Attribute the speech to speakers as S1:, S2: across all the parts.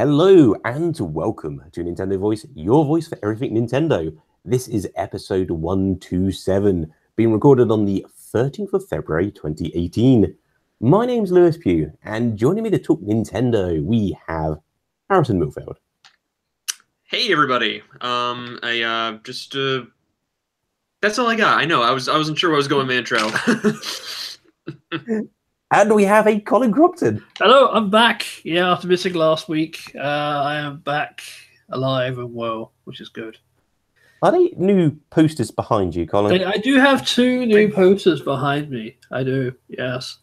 S1: Hello and welcome to Nintendo Voice, your voice for everything Nintendo. This is episode 127, being recorded on the 13th of February 2018. My name's Lewis Pugh, and joining me to talk Nintendo, we have Harrison Milfield.
S2: Hey everybody. That's all I got. I know. I wasn't sure where I was going with the intro.
S1: And we have a Colin Crompton.
S3: Hello, I'm back. Yeah, after missing last week, I am back alive and well, which is good.
S1: Are they new posters behind you, Colin?
S3: I do have two new posters behind me. I do, yes.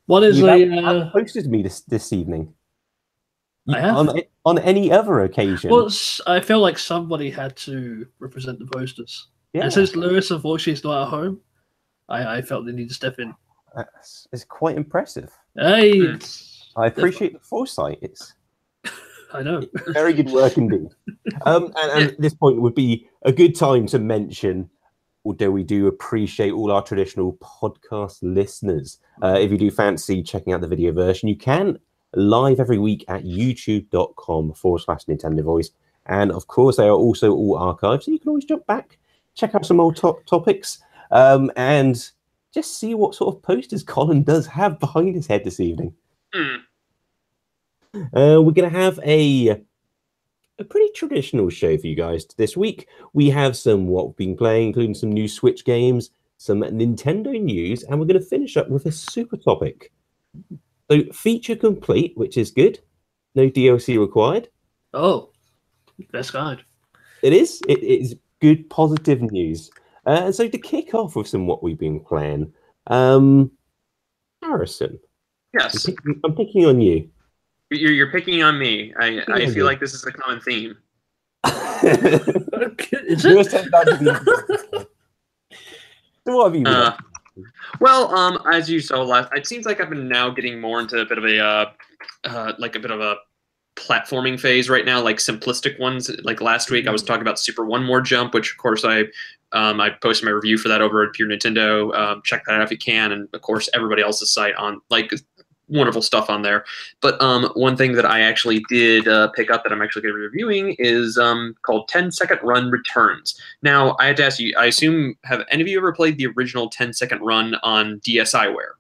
S3: One is
S1: You have posted me this evening.
S3: I have.
S1: On any other occasion.
S3: Well, I felt like somebody had to represent the posters.
S1: Yeah.
S3: And since Lewis, unfortunately, is not at home, I felt they need to step in.
S1: It's quite impressive.
S3: Hey,
S1: I appreciate the foresight.
S3: I know.
S1: Very good work indeed. And at this point would be a good time to mention, although we do appreciate all our traditional podcast listeners, if you do fancy checking out the video version, you can live every week at youtube.com/Nintendo Voice. And of course, they are also all archived, so you can always jump back, check out some old topics, and just see what sort of posters Colin does have behind his head this evening. We're going to have a pretty traditional show for you guys this week. We have some what we've been playing, including some new Switch games, some Nintendo news, and we're going to finish up with a super topic. So feature complete, which is good. No DLC required.
S3: Oh, that's kind.
S1: It is. It is good, positive news. So to kick off with some what we've been playing, Harrison.
S2: Yes.
S1: I'm picking on you.
S2: You're picking on me. I feel like this is a common theme.
S3: Is it?
S1: So what have you been?
S2: Well, as you saw last, it seems like I've been now getting more into a bit of a platforming phase right now, like simplistic ones. Like last week, I was talking about Super One More Jump, which of course I posted my review for that over at Pure Nintendo. Check that out if you can, and of course everybody else's site on like wonderful stuff on there. But one thing that I actually did pick up that I'm actually going to be reviewing is called 10-Second Run Returns. Now I had to ask you, I assume, have any of you ever played the original 10-Second Run on DSiWare?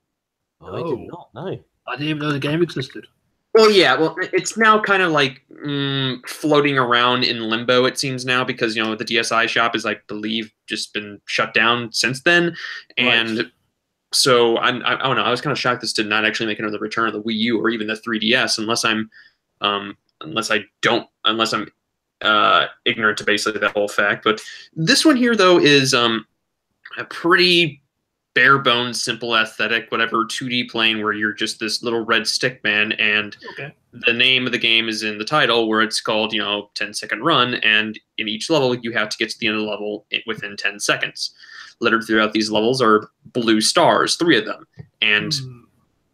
S1: I did not know.
S3: I didn't even know the game existed.
S2: Well, yeah. Well, it's now kind of like floating around in limbo, it seems now, because, you know, the DSi shop is, I believe, just been shut down since then. And
S3: right.
S2: So I don't know. I was kind of shocked this did not actually make another return of the Wii U or even the 3DS, unless I'm ignorant to basically that whole fact. But this one here, though, is a pretty bare bones, simple aesthetic, whatever 2D plane where you're just this little red stick man, and the name of the game is in the title, where it's called, 10-Second Run, and in each level you have to get to the end of the level within 10 seconds. Littered throughout these levels are blue stars, 3 of them, and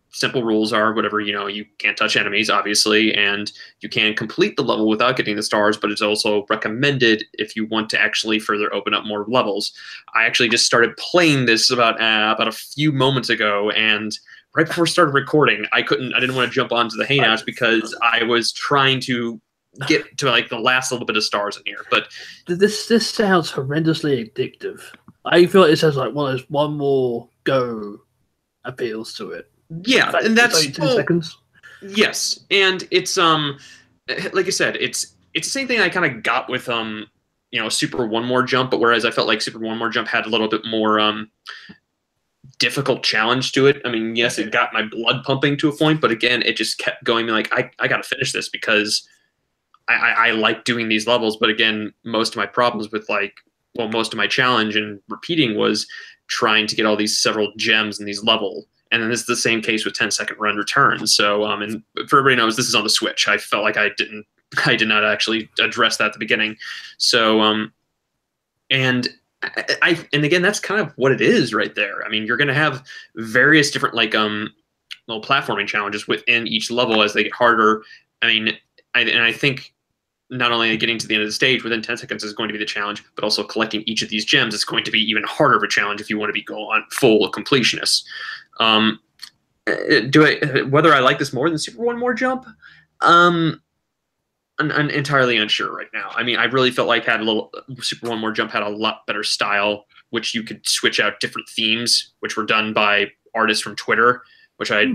S2: simple rules are whatever, you can't touch enemies, obviously, and you can complete the level without getting the stars, but it's also recommended if you want to actually further open up more levels. I actually just started playing this about a few moments ago, and right before I started recording, I didn't want to jump onto the Hangouts because I was trying to get to like the last little bit of stars in here. But
S3: this sounds horrendously addictive. I feel like it says like one more go appeals to it.
S2: Yeah, and that's
S3: 10 seconds.
S2: Yes, and it's like I said, it's the same thing I kind of got with Super One More Jump, but whereas I felt like Super One More Jump had a little bit more difficult challenge to it. I mean, yes, it got my blood pumping to a point, but again, it just kept going. Like I got to finish this because I like doing these levels. But again, most of my problems with most of my challenge and repeating was trying to get all these several gems in these levels. And then this is the same case with 10-Second Run Returns. So, and for everybody knows, this is on the Switch. I felt like I did not actually address that at the beginning. So, and again, that's kind of what it is right there. I mean, you're going to have various different little platforming challenges within each level as they get harder. I mean, I think not only getting to the end of the stage within 10 seconds is going to be the challenge, but also collecting each of these gems is going to be even harder of a challenge if you want to go on full completionist. Whether I like this more than Super One More Jump? entirely unsure right now. I mean, I really felt like Super One More Jump had a lot better style, which you could switch out different themes, which were done by artists from Twitter, which I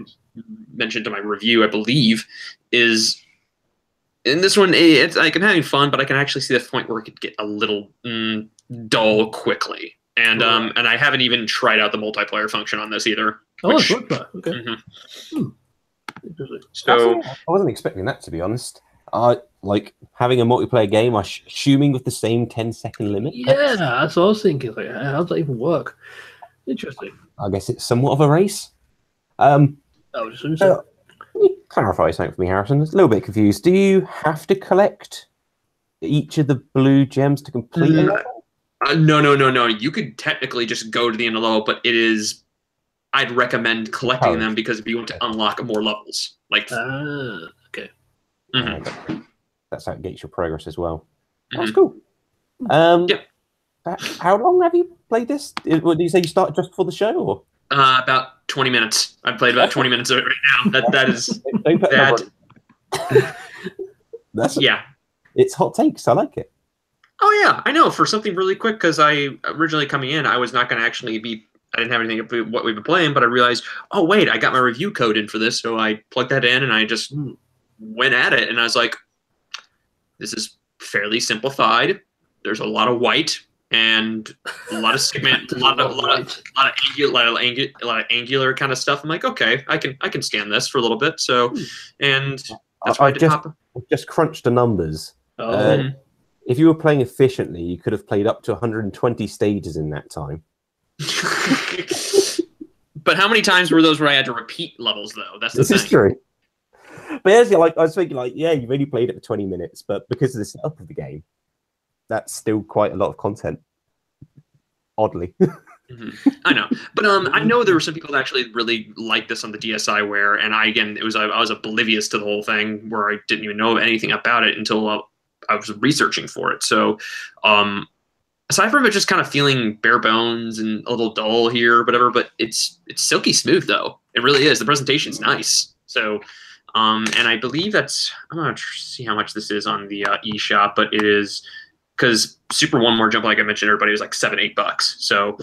S2: mentioned in my review, I believe, is in this one. It's like I'm having fun, but I can actually see the point where it could get a little dull quickly. And I haven't even tried out the multiplayer function on this either.
S3: Which, okay.
S2: Mm-hmm.
S3: Interesting.
S2: So
S1: I wasn't expecting that, to be honest. Like having a multiplayer game, assuming with the same 10-second limit.
S3: Yeah, that's what I was thinking. Like, how does that even work? Interesting.
S1: I guess it's somewhat of a race.
S3: So.
S1: Can you clarify something for me, Harrison? I was a little bit confused. Do you have to collect each of the blue gems to complete a level?
S2: No. You could technically just go to the end of the level, but I'd recommend collecting them because if you want to unlock more levels. Like,
S3: okay.
S2: Mm-hmm.
S1: That's how it gets your progress as well.
S2: Mm-hmm.
S1: That's cool.
S2: Yeah.
S1: How long have you played this? What, do you say you started just for the show? Or?
S2: About 20 minutes. I've played about 20 minutes of it right now. That is
S1: yeah. It's hot takes. I like it.
S2: Oh yeah, I know. For something really quick, because I originally coming in, I was not going to actually be. I didn't have anything of what we've been playing, but I realized, oh wait, I got my review code in for this, so I plugged that in and I just went at it, and I was like, this is fairly simplified. There's a lot of white and a lot of segment, a lot of angular kind of stuff. I'm like, okay, I can scan this for a little bit. So, and that's why I
S1: just crunched the numbers. If you were playing efficiently, you could have played up to 120 stages in that time.
S2: But how many times were those where I had to repeat levels, though? That's the thing.
S1: This is true. But as I was thinking, like, yeah, you've only played it for 20 minutes, but because of the setup of the game, that's still quite a lot of content. Oddly.
S2: I know, but I know there were some people that actually really liked this on the DSiWare, and I was oblivious to the whole thing, where I didn't even know anything about it until I was researching for it. So, aside from it just kind of feeling bare bones and a little dull here, whatever, but it's silky smooth though. It really is. The presentation's nice. So, and I believe I'm gonna see how much this is on the eShop, but it is. Because Super One More Jump, like I mentioned, everybody was like $7-8. So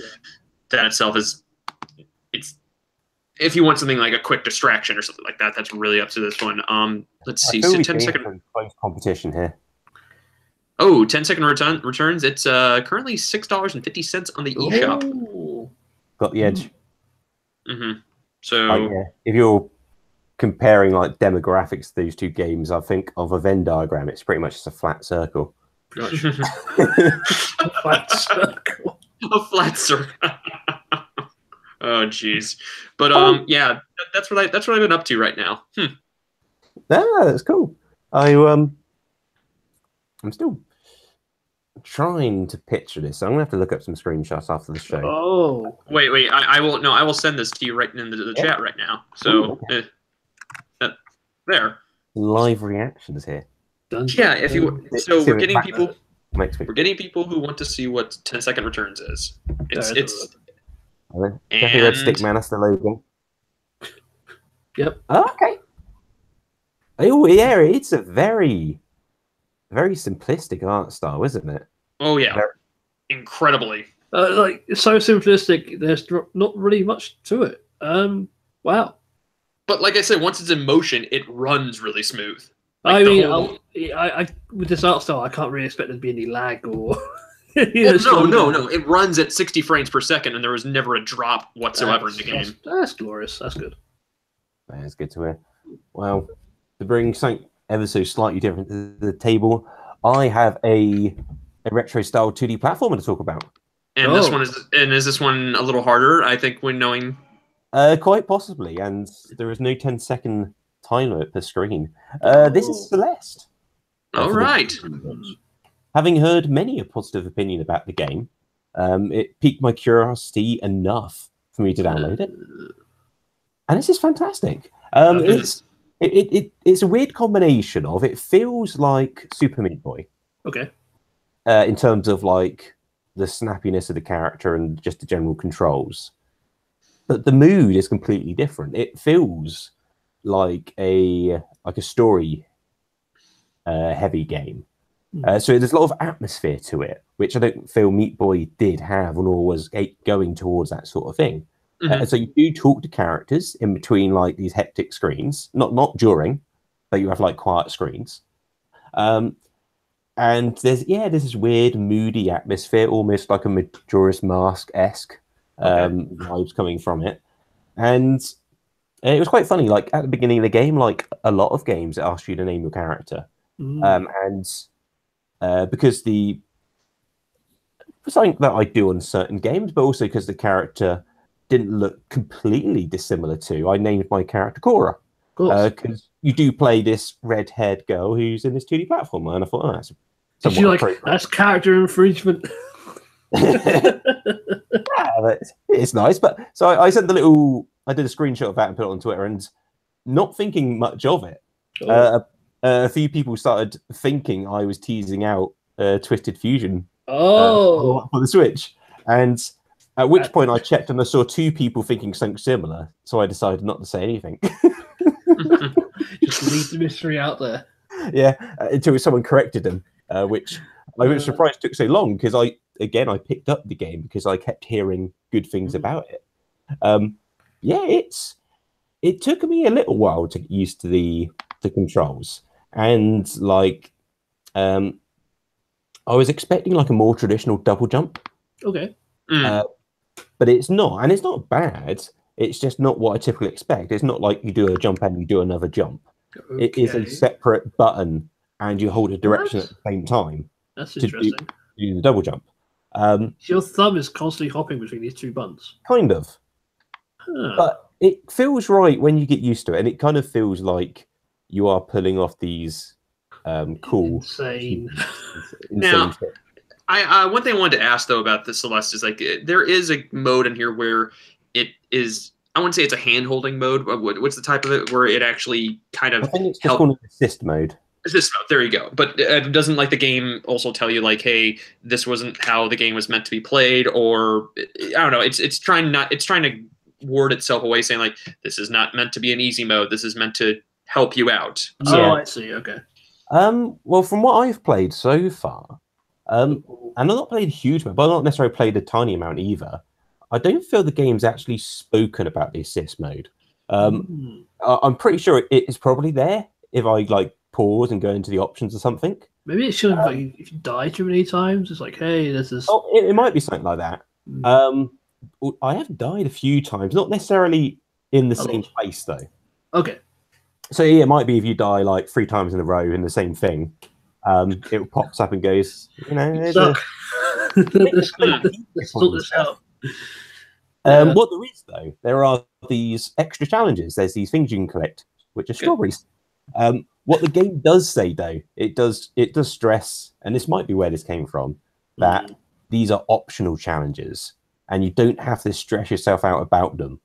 S2: that itself it's if you want something like a quick distraction or something like that, that's really up to this one. Let's see. So 10-second
S1: close competition here.
S2: Oh, 10-second returns. It's currently $6.50 on the eShop.
S1: Got the edge.
S2: Mm-hmm. So
S1: if you're comparing like demographics to these two games, I think of a Venn diagram, it's pretty much just a flat circle.
S2: A flat circle. Oh, jeez. But yeah, that's what I've been up to right now.
S1: That's cool. I'm still trying to picture this. So I'm gonna have to look up some screenshots after the show.
S3: Oh,
S2: wait. I will send this to you right in the chat right now. So there.
S1: Live reactions here.
S2: Yeah, if you we're getting people who want to see what 10-second returns is. It's
S1: Jeffy Red Stickman is the logo.
S3: Yep.
S1: Okay. Oh yeah, it's a very, very simplistic art style, isn't it?
S2: Oh yeah, incredibly.
S3: Like it's so simplistic. There's not really much to it. Wow.
S2: But like I said, once it's in motion, it runs really smooth. Like
S3: I mean, I with this art style, I can't really expect there to be any lag or.
S2: No. It runs at 60 frames per second, and there was never a drop whatsoever in the game.
S3: That's glorious. That's good.
S1: That's good to hear. Well, to bring something ever so slightly different to the table, I have a retro style 2D platformer to talk about.
S2: And is this one a little harder? I think when knowing.
S1: Quite possibly, and there is no 10-second time limit per screen. This is Celeste.
S2: All right.
S1: Having heard many a positive opinion about the game, it piqued my curiosity enough for me to download it. And this is fantastic. It's a weird combination of, it feels like Super Meat Boy.
S3: Okay.
S1: In terms of like the snappiness of the character and just the general controls. But the mood is completely different. It feels like a story heavy game. So there's a lot of atmosphere to it, which I don't feel Meat Boy did have, nor was going towards that sort of thing. So you do talk to characters in between like these hectic screens, not during, but you have like quiet screens. And there's this weird, moody atmosphere, almost like a Majora's Mask-esque vibes coming from it. And it was quite funny. Like at the beginning of the game, like a lot of games, it asks you to name your character, because something that I do on certain games, but also because the character didn't look completely dissimilar to, I named my character Cora. Because you do play this red-haired girl who's in this 2D platformer, and I thought, that's
S3: that's character infringement.
S1: It's nice, but so I sent I did a screenshot of that and put it on Twitter, and not thinking much of it. A few people started thinking I was teasing out Twisted Fusion for the Switch, and at which point I checked and I saw 2 people thinking something similar, so I decided not to say anything.
S3: Just leave the mystery out there.
S1: Yeah, until someone corrected them, which I was surprised took so long, because I picked up the game because I kept hearing good things about it. It took me a little while to get used to the controls, and like I was expecting like a more traditional double jump.
S3: Okay.
S1: But it's not, and it's not bad. It's just not what I typically expect. It's not like you do a jump and you do another jump. Okay. It is a separate button, and you hold a direction at the same time.
S3: That's interesting.
S1: Do the double jump.
S3: Your thumb is constantly hopping between these 2 buttons.
S1: Kind of. But it feels right when you get used to it, and it kind of feels like you are pulling off these cool,
S3: insane
S2: now, I one thing I wanted to ask though about the Celeste is like there is a mode in here where it is. I wouldn't say it's a hand-holding mode. But what's the type of it where it actually kind of?
S1: I think it's just called an assist mode.
S2: Assist mode. There you go. But doesn't like the game also tell you like, hey, this wasn't how the game was meant to be played, or I don't know. It's trying to word itself away, saying like this is not meant to be an easy mode. This is meant to help you out.
S3: So, I see. Okay.
S1: Well, from what I've played so far, and I've not played a huge amount, but I've not necessarily played a tiny amount either. I don't feel the game's actually spoken about the assist mode. I'm pretty sure it is probably there if I like pause and go into the options or something.
S3: Maybe it should like if you die too many times, it's like, hey, this is.
S1: Oh, it might be something like that. I have died a few times, not necessarily in the same place though.
S3: Okay.
S1: So yeah, it might be if you die like 3 times in a row in the same thing, it pops up and goes,
S3: Let's sort this out.
S1: What there is though, there are these extra challenges. There's these things you can collect, which are strawberries. What the game does say though, it does stress, and this might be where this came from, that these are optional challenges, and you don't have to stress yourself out about them.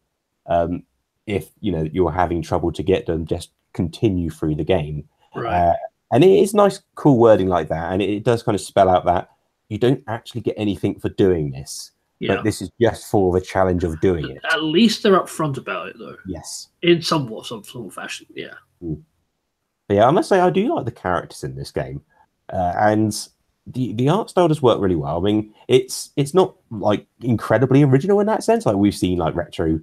S1: If you're having trouble to get them, just continue through the game.
S3: Right.
S1: And it is nice, cool wording like that, and it does kind of spell out that you don't actually get anything for doing this, but this is just for the challenge of doing it.
S3: At least they're upfront about it, though.
S1: Yes.
S3: In some fashion, yeah.
S1: But yeah, I must say I do like the characters in this game, and the art style does work really well. I mean, it's not like incredibly original in that sense. Like we've seen like retro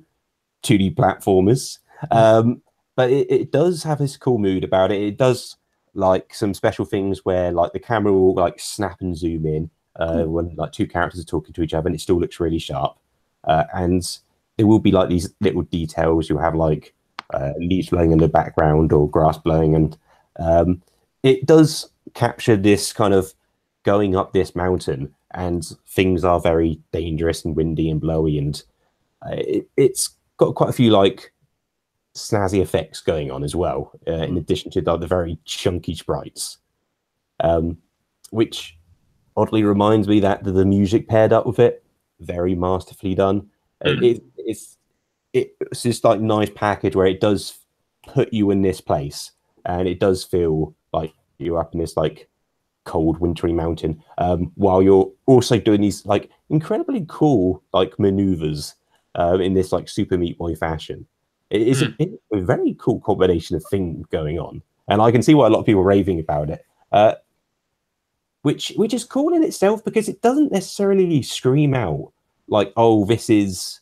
S1: 2D platformers, but it does have this cool mood about it. It does like some special things where like the camera will like snap and zoom in when like 2 characters are talking to each other, and it still looks really sharp. And there will be like these little details. You'll have like leaves blowing in the background or grass blowing, and it does capture this kind of going up this mountain, and things are very dangerous and windy and blowy, and it's got quite a few like snazzy effects going on as well, in addition to the very chunky sprites, which oddly reminds me that the music paired up with it, very masterfully done. It's this like nice package where it does put you in this place, and it does feel like you're up in this like cold wintry mountain, while you're also doing these like incredibly cool like maneuvers in this like Super Meat Boy fashion. It is a very cool combination of things going on. and I can see why a lot of people are raving about it. Which is cool in itself because it doesn't necessarily scream out like, oh, this is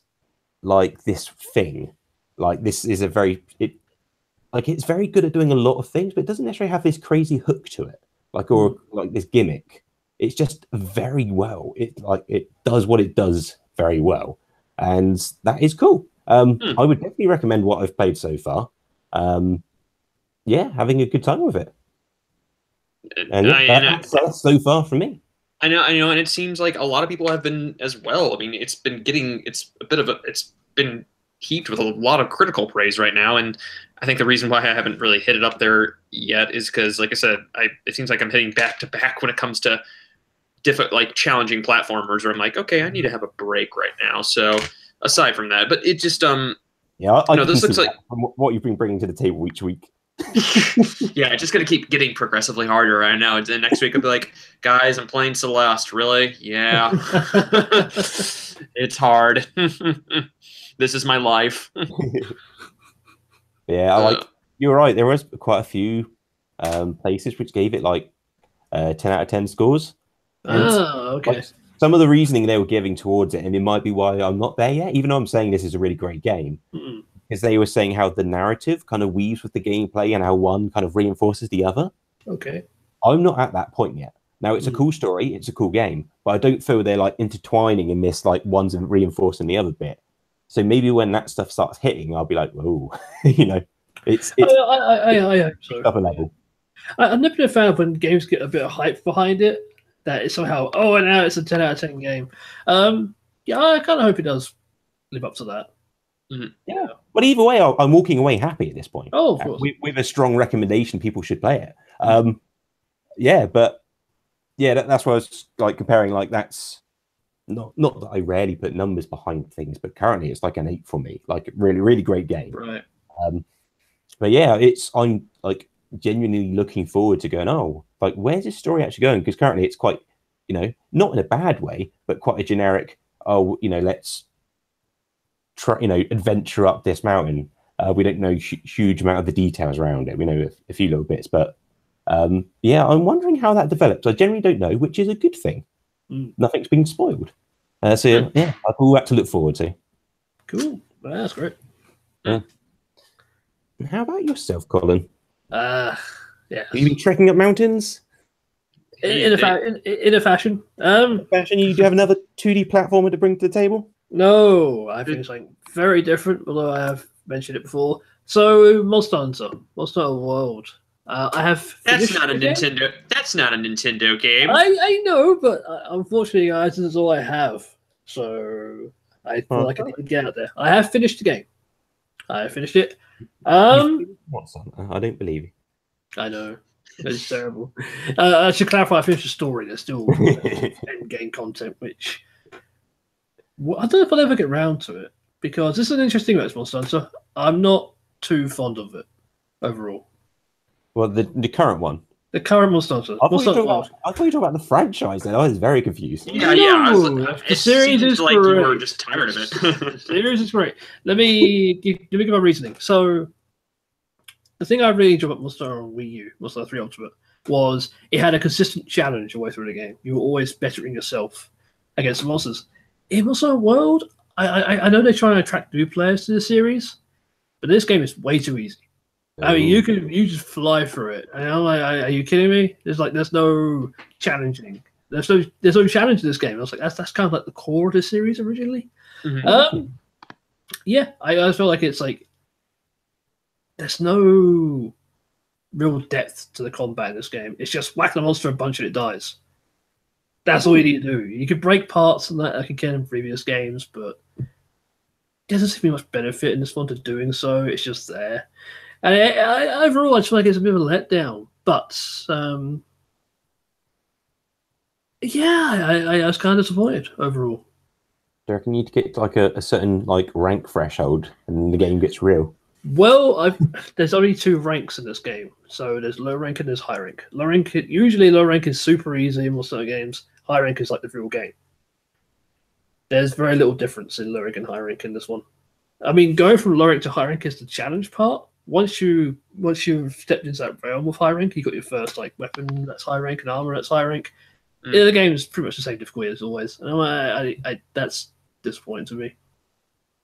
S1: like this thing. Like this is a it's very good at doing a lot of things, but it doesn't necessarily have this crazy hook to it, or like this gimmick. It's just very well. It does what it does very well, and that is cool. I would definitely recommend what I've played so far. Yeah, having a good time with it. And that's so far from me.
S2: I know, and it seems like a lot of people have been as well. I mean, it's been heaped with a lot of critical praise right now, and I think the reason why I haven't really hit it up there yet is because, like I said, it seems like I'm hitting back to back when it comes to challenging platformers, where I'm like, okay, I need to have a break right now. So aside from that, but it just this looks like
S1: what you've been bringing to the table each week.
S2: Yeah, it's just gonna keep getting progressively harder. I know. And next week I'll be like, guys, I'm playing Celeste. Really? Yeah. It's hard. This is my life.
S1: Yeah, you're right. There was quite a few places which gave it 10 out of 10 scores.
S3: Okay.
S1: Some of the reasoning they were giving towards it, and it might be why I'm not there yet, even though I'm saying this is a really great game. Because they were saying how the narrative kind of weaves with the gameplay and how one kind of reinforces the other.
S3: Okay.
S1: I'm not at that point yet. Now, it's a cool story, it's a cool game, but I don't feel they're intertwining in this, one's reinforcing the other bit. So maybe when that stuff starts hitting, I'll be like, whoa, it's
S3: I hope so.
S1: Up a level.
S3: I've never been a fan of when games get a bit of hype behind it, that it's somehow, and now it's a 10 out of 10 game. Yeah, I kind of hope it does live up to that.
S1: Yeah, but either way, I'm walking away happy at this point.
S3: Oh, of course.
S1: With a strong recommendation, people should play it. That's why I was comparing. That's not that I rarely put numbers behind things, but currently it's an 8 for me. Really, really great game.
S3: Right.
S1: But yeah, I'm genuinely looking forward to going. Oh, where's this story actually going? Because currently it's quite, not in a bad way, but quite a generic. Oh, let's try, adventure up this mountain. We don't know huge amount of the details around it. We know a few little bits, but I'm wondering how that develops. I generally don't know, which is a good thing. Nothing's been spoiled. I've all that to look forward to.
S3: Cool. Well, that's great.
S1: Yeah. How about yourself, Colin?
S3: Yeah.
S1: Have you been trekking up mountains?
S3: In a fashion.
S1: You do have another 2D platformer to bring to the table?
S3: No, I think it's very different, although I have mentioned it before. So, Monster Hunter World. I have.
S2: That's not a Nintendo. That's not a Nintendo game.
S3: I know, but unfortunately, guys, this is all I have. So I feel like I need to get out there. I have finished the game. I finished it.
S1: I don't believe you.
S3: I know. It's terrible. I should clarify, I finished the story. There's still end-game content, which I don't know if I'll ever get round to it, because this is an interesting about Monster Hunter. I'm not too fond of it overall.
S1: Well, the current one.
S3: The current Monster Hunter.
S1: I thought you were talking about the franchise then. I was very confused.
S2: Yeah.
S3: The series is great.
S2: You were just tired of it.
S3: The series is great. Let me give my reasoning. So, the thing I really enjoyed about Monster Hunter on Wii U, Monster Hunter 3 Ultimate, was it had a consistent challenge all the way through the game. You were always bettering yourself against the monsters. In Monster Hunter World, I know they're trying to attract new players to the series, but this game is way too easy. I mean, you just fly through it. And I'm like, are you kidding me? There's no challenging. There's no challenge in this game. I was like, that's kind of like the core of the series originally. I feel like it's there's no real depth to the combat in this game. It's just whack the monster a bunch and it dies. That's all you need to do. You can break parts and that like you can in previous games, but there doesn't seem to be much benefit in this one to doing so. It's just there. And overall, I just feel like it's a bit of a letdown. But, I was kind of disappointed overall.
S1: Do you reckon you need to get a certain rank threshold and the game gets real?
S3: Well, there's only 2 ranks in this game. So there's low rank and there's high rank. Usually low rank is super easy in most other games. High rank is like the real game. There's very little difference in low rank and high rank in this one. I mean, going from low rank to high rank is the challenge part. once you've stepped into that realm of high rank, you got your first like weapon that's high rank and armor that's high rank. The game is pretty much the same difficulty as always, and I that's disappointing to me.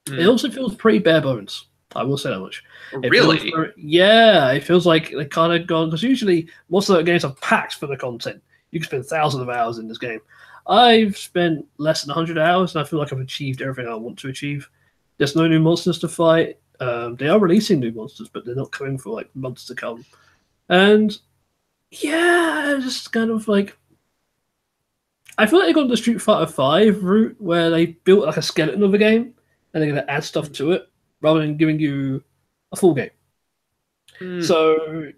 S3: It also feels pretty bare bones. I will say that much.
S2: Really?
S3: It feels like they kind of gone, because usually most of the games are packed for the content. You can spend thousands of hours in this game. I've spent less than 100 hours, and I feel like I've achieved everything I want to achieve. There's no new monsters to fight. They are releasing new monsters, but they're not coming for like months to come. And yeah, just kind of like, I feel like they got the Street Fighter V route where they built like a skeleton of a game, and they're going to add stuff to it rather than giving you a full game. So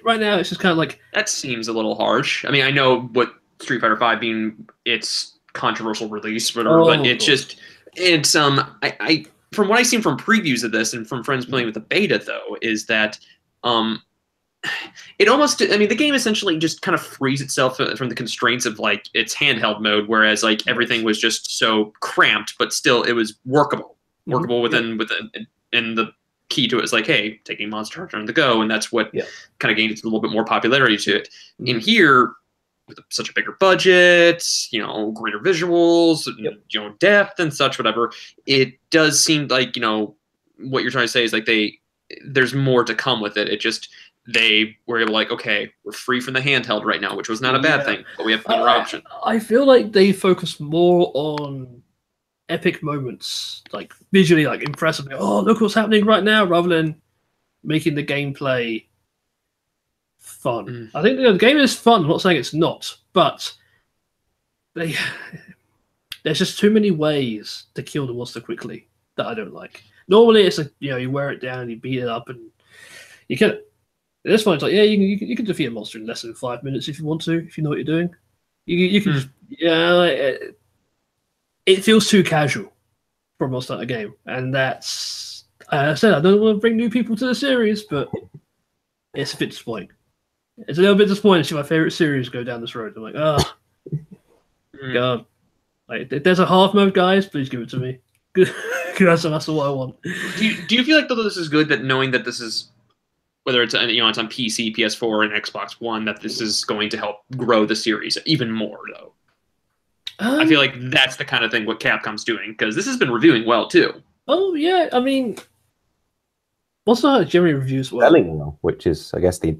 S3: right now, it's just kind of like,
S2: that seems a little harsh. I mean, I know what Street Fighter V being its controversial release, whatever, but it's just I from what I've seen from previews of this and from friends playing with the beta, though, is that it almost, I mean, the game essentially just kind of frees itself from the constraints of like its handheld mode, whereas like everything was just so cramped, but still it was workable within, and the key to it is like, hey, taking Monster Hunter on the go, and that's what kind of gained a little bit more popularity to it. In here, with such a bigger budget, greater visuals, depth and such, whatever, it does seem like, what you're trying to say is like there's more to come with it. It just, they were able, like, okay, we're free from the handheld right now, which was not a bad thing, but we have another option.
S3: I feel like they focus more on epic moments, like visually, like impressively. Oh, look what's happening right now, rather than making the gameplay fun. I think the game is fun. I'm not saying it's not, but there's just too many ways to kill the monster quickly that I don't like. Normally, it's like, you wear it down, you beat it up, and you kill it. This one, it's like, you can defeat a monster in less than 5 minutes if you want to, if you know what you're doing. You can just, it feels too casual for a Monster Hunter game, and that's, I said, I don't want to bring new people to the series, but it's a bit disappointing. It's a little bit disappointing to see my favorite series go down this road. I'm like, oh, God. Like, if there's a hard mode, guys, please give it to me. That's what I want.
S2: Do you feel like, though, this is good, that knowing that this is, whether it's it's on PC, PS4, and Xbox One, that this is going to help grow the series even more, though? I feel like that's the kind of thing what Capcom's doing, because this has been reviewing well, too.
S3: Oh, yeah. I mean, what's the generally reviews well?
S1: Selling well, which is, I guess, the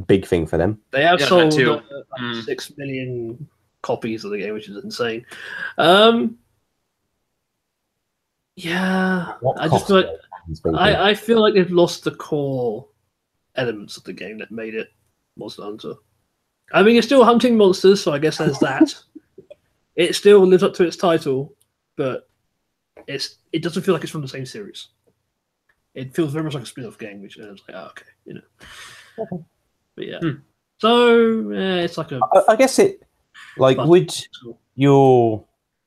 S1: big thing for them.
S3: They have sold 6 million copies of the game, which is insane. Yeah, I feel like they've lost the core elements of the game that made it Monster Hunter. I mean, you're still hunting monsters, so I guess there's that. It still lives up to its title, but it doesn't feel like it's from the same series. It feels very much like a spin-off game, which is like, okay, Okay. But yeah, so it's like a.
S1: I guess it, like, would your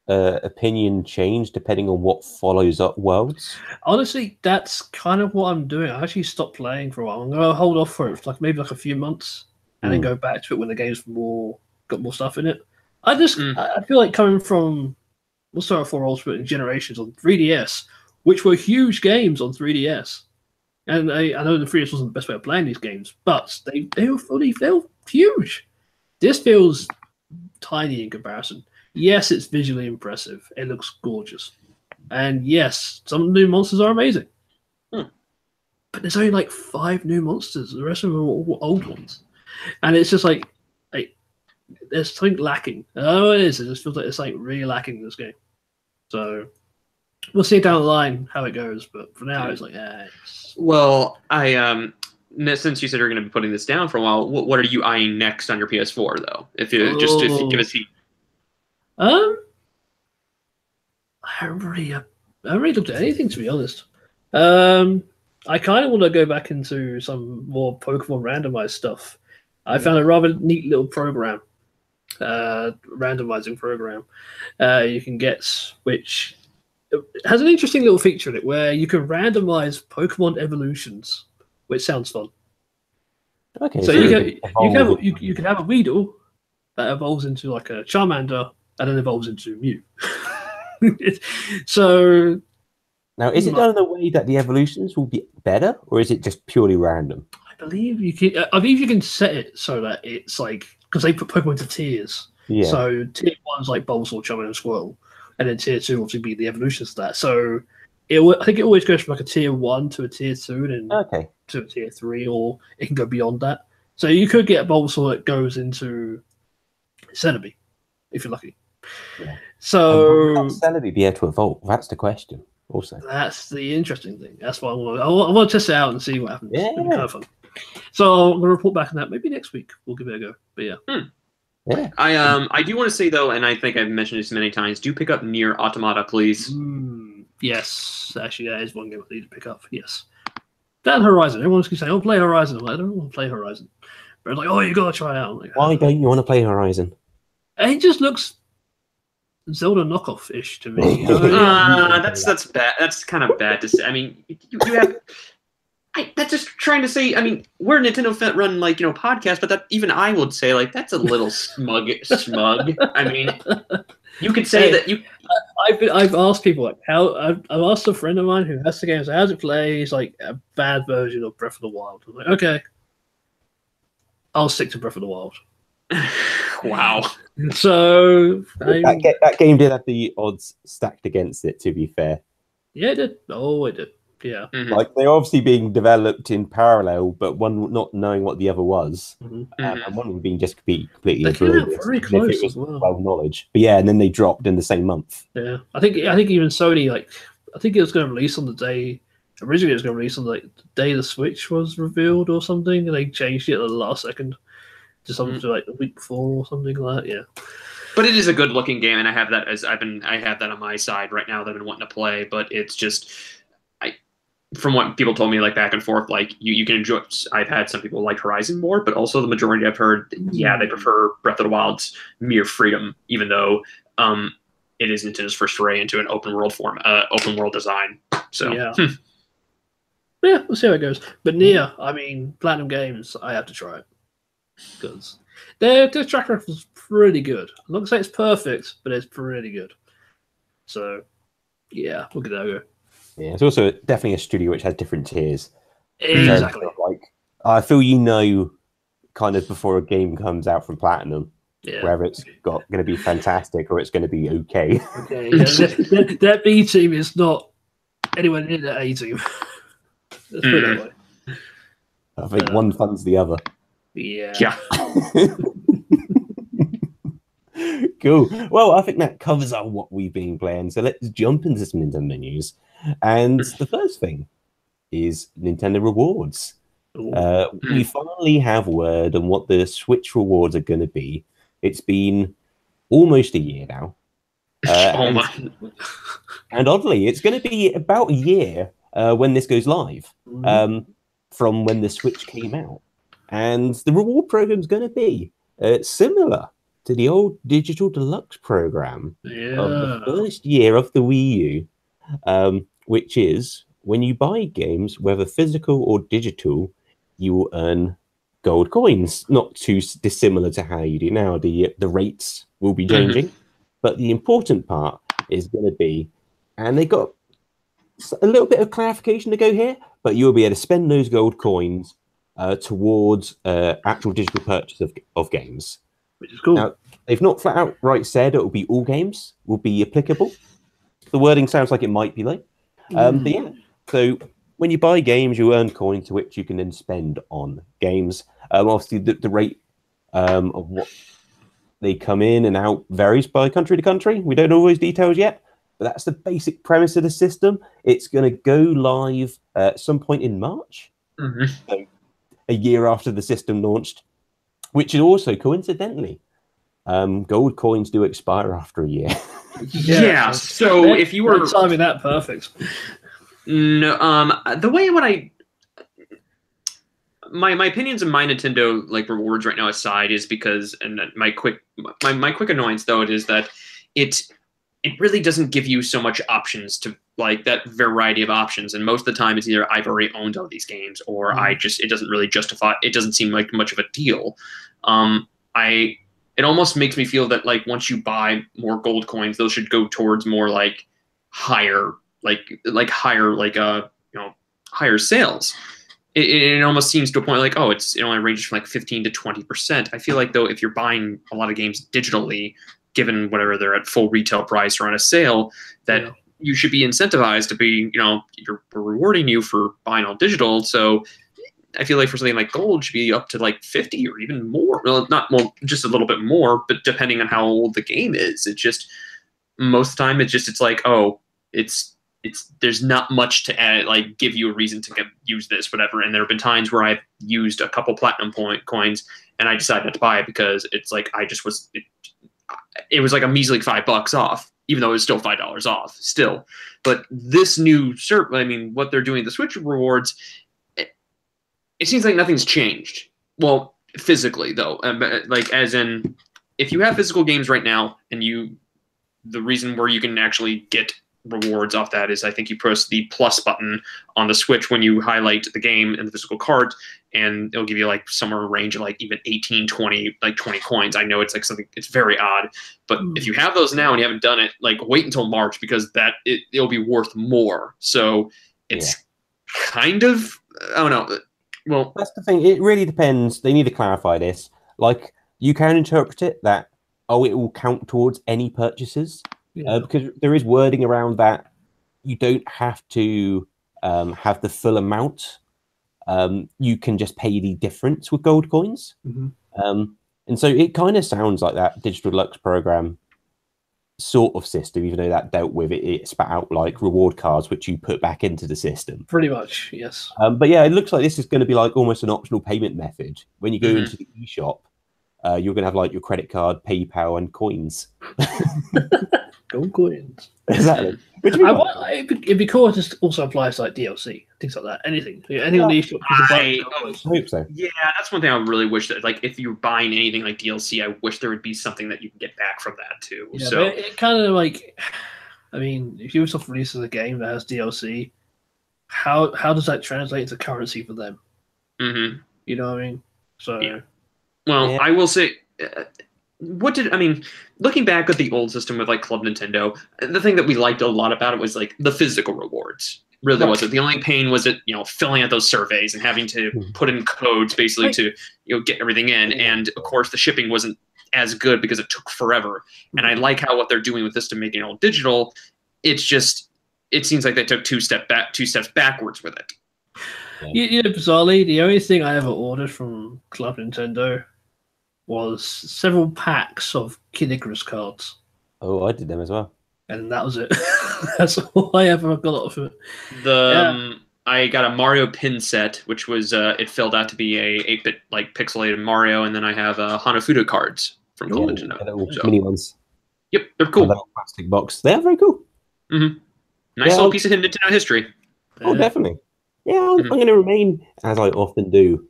S1: opinion change depending on what follows up Worlds?
S3: Honestly, that's kind of what I'm doing. I actually stopped playing for a while. I'm gonna hold off for it for maybe a few months, and then go back to it when the game's got more stuff in it. I feel like coming from Monster Hunter 4 Ultimate and Generations on 3DS, which were huge games on 3DS. And I know the 3DS wasn't the best way of playing these games, but they were huge. This feels tiny in comparison. Yes, it's visually impressive. It looks gorgeous. And yes, some new monsters are amazing. But there's only like 5 new monsters. The rest of them are all old ones. And it's just like there's something lacking. I don't know what it is. It just feels like it's like really lacking in this game. So we'll see down the line how it goes. But for now, it's like,
S2: Well, since you said you're going to be putting this down for a while, what are you eyeing next on your PS4, though? If you give us heat.
S3: I haven't really looked at anything, to be honest. I kind of want to go back into some more Pokemon randomized stuff. I found a rather neat little program, randomizing program you can get, which has an interesting little feature in it where you can randomize Pokemon evolutions, which sounds fun.
S1: Okay,
S3: so you can have a Weedle that evolves into like a Charmander and then evolves into Mew. So
S1: Now, is it done in a way that the evolutions will be better, or is it just purely random?
S3: I believe you can. I believe you can set it so that it's like because they put Pokemon into tiers.
S1: Yeah.
S3: So tier 1's like Bulbasaur, Charmander, and Squirtle, and then tier 2 obviously be the evolutions of that. So I think it always goes from like a tier 1 to a tier 2, and then to a tier 3, or it can go beyond that. So you could get a Bulbasaur that goes into Celebi, if you're lucky.
S1: Yeah.
S3: So
S1: will Celebi be able to evolve? That's the question. Also,
S3: that's the interesting thing. That's why I want to test it out and see what happens.
S1: Yeah.
S3: It'll be kind of fun. So I'm gonna report back on that. Maybe next week we'll give it a go. But yeah.
S1: Yeah.
S2: I do want to say though, and I think I've mentioned this many times, do pick up Nier Automata, please.
S3: Yes, actually, that is one game I need to pick up. Yes, that and Horizon. Everyone's going to say, "Oh, play Horizon." I'm like, I don't want to play Horizon, but it's like, "Oh, you got to try it out." Like,
S1: Why don't you want to play Horizon?
S3: It just looks Zelda knockoff-ish to me.
S2: That's bad. That's kind of bad to say. I mean, you have. That's just trying to say. I mean, we're a Nintendo run podcast, but that even I would say that's a little smug. I mean, you could say that you.
S3: I've asked people how I've asked a friend of mine who has the game. So how's it play? He's like a bad version of Breath of the Wild. I'm like, okay, I'll stick to Breath of the Wild.
S2: Wow.
S3: So
S1: that game did have the odds stacked against it. To be fair,
S3: yeah, it did. Oh, it did. Yeah,
S1: like they're obviously being developed in parallel, but one not knowing what the other was, and one being just completely
S3: very close as well.
S1: Knowledge, but yeah, and then they dropped in the same month.
S3: Yeah, I think even Sony I think it was going to release on the day. Originally, it was going to release on the day the Switch was revealed or something, and they changed it at the last second to something like the week before or something like that. Yeah.
S2: But it is a good looking game, and I have that I have that on my side right now that I've been wanting to play. But it's just, from what people told me, back and forth, you can enjoy. I've had some people like Horizon more, but also the majority I've heard, they prefer Breath of the Wild's mere freedom, even though it is Nintendo's first foray into an open world design. So
S3: yeah. Yeah, we'll see how it goes. But Nier, I mean, Platinum Games, I have to try it because their track record is pretty good. I'm not gonna say it's perfect, but it's pretty good. So yeah, we'll give that a go.
S1: Yeah, it's also definitely a studio which has different tiers.
S3: Exactly.
S1: I feel kind of before a game comes out from Platinum, whether it's going to be fantastic or it's going to be okay.
S3: Okay, yeah, that B team is not anywhere near that A team. Let's put it that way.
S1: I think one funds the other.
S3: Yeah.
S1: Cool. Well, I think that covers what we've been playing. So let's jump into some Nintendo news. And the first thing is Nintendo rewards. We finally have word on what the Switch rewards are going to be. It's been almost a year now. And oddly, it's going to be about a year when this goes live from when the Switch came out. And the reward program is going to be similar to the old Digital Deluxe program of the first year of the Wii U, which is when you buy games, whether physical or digital, you will earn gold coins. Not too dissimilar to how you do now. The rates will be changing, but the important part is going to be, and they got a little bit of clarification to go here, but you'll be able to spend those gold coins towards actual digital purchase of games.
S3: Which is cool.
S1: Now, they've not flat out said it will be all games will be applicable. The wording sounds like it might be like. But yeah, so when you buy games, you earn coins to which you can then spend on games. Obviously, the rate of what they come in and out varies by country to country. We don't know all those details yet, but that's the basic premise of the system. It's going to go live at some point in March, so a year after the system launched, which is also coincidentally, gold coins do expire after a year.
S2: Yeah. So if you were
S3: timing that perfect.
S2: No, the way my opinions of my Nintendo rewards right now aside is because, and my quick annoyance though, it is that it really doesn't give you so much options to that variety of options, and most of the time it's either I've already owned all these games or it doesn't really justify. It doesn't seem like much of a deal. It almost makes me feel that once you buy more gold coins, those should go towards more higher higher higher sales. It almost seems to a point like, oh, it only ranges from like 15 to 20%. I feel like though, if you're buying a lot of games digitally, given whatever they're at full retail price or on a sale, that you should be incentivized to be, we're rewarding you for buying all digital. So I feel like for something like gold should be up to like 50 or even more. Well, just a little bit more, but depending on how old the game is, it's just most of the time it's like, oh, there's not much to add, like give you a reason to use this, whatever. And there have been times where I've used a couple platinum coins and I decided not to buy it because it's like it was like a measly $5 off, even though it was still $5 off still. But this new what they're doing, the Switch rewards, it seems like nothing's changed. Well, physically though, like as in, if you have physical games right now, and the reason where you can actually get rewards off that is I think you press the plus button on the Switch when you highlight the game in the physical cart, and it'll give you like somewhere in a range of like even 18, 20, like 20 coins. I know it's like something, it's very odd, but if you have those now and you haven't done it, like wait until March, because it'll be worth more. So it's kind of, I don't know. Well,
S1: that's the thing. It really depends. They need to clarify this. Like, you can interpret it that, oh, it will count towards any purchases, because there is wording around that. You don't have to have the full amount. You can just pay the difference with gold coins. And so it kind of sounds like that Digital Deluxe program sort of system, even though that dealt with it spat out like reward cards which you put back into the system,
S3: pretty much. Yes.
S1: But yeah, it looks like this is going to be like almost an optional payment method when you go into the eShop. You're going to have like your credit card, PayPal, and coins.
S3: Gold coins.
S1: Exactly.
S3: It'd be cool if this also applies to like DLC, things like that. Anything on the eShop.
S1: I hope so.
S2: Yeah, that's one thing I really wish that, like, if you're buying anything like DLC, I wish there would be something that you can get back from that too.
S3: Yeah,
S2: so
S3: it kind of like, I mean, if Ubisoft releases a game that has DLC, how does that translate into currency for them? You know what I mean? So
S2: yeah. Well, I will say, looking back at the old system with like Club Nintendo, the thing that we liked a lot about it was like the physical rewards. Really was it. The only pain was it, filling out those surveys and having to put in codes basically to, get everything in. And of course the shipping wasn't as good because it took forever. And I like how what they're doing with this to make it all digital. It's just, it seems like they took two steps backwards with it.
S3: Bizarrely, the only thing I ever ordered from Club Nintendo was several packs of Kid Icarus cards.
S1: Oh, I did them as well.
S3: And that was it. That's all I ever got off of
S2: it. I got a Mario pin set, which was it filled out to be a 8-bit like pixelated Mario, and then I have Hanafuda cards from Club Nintendo.
S1: Mini ones.
S2: Yep, they're cool.
S1: Little plastic box. They're very cool.
S2: Nice little piece of Nintendo history.
S1: Oh, definitely. Yeah, I'm going to remain, as I often do,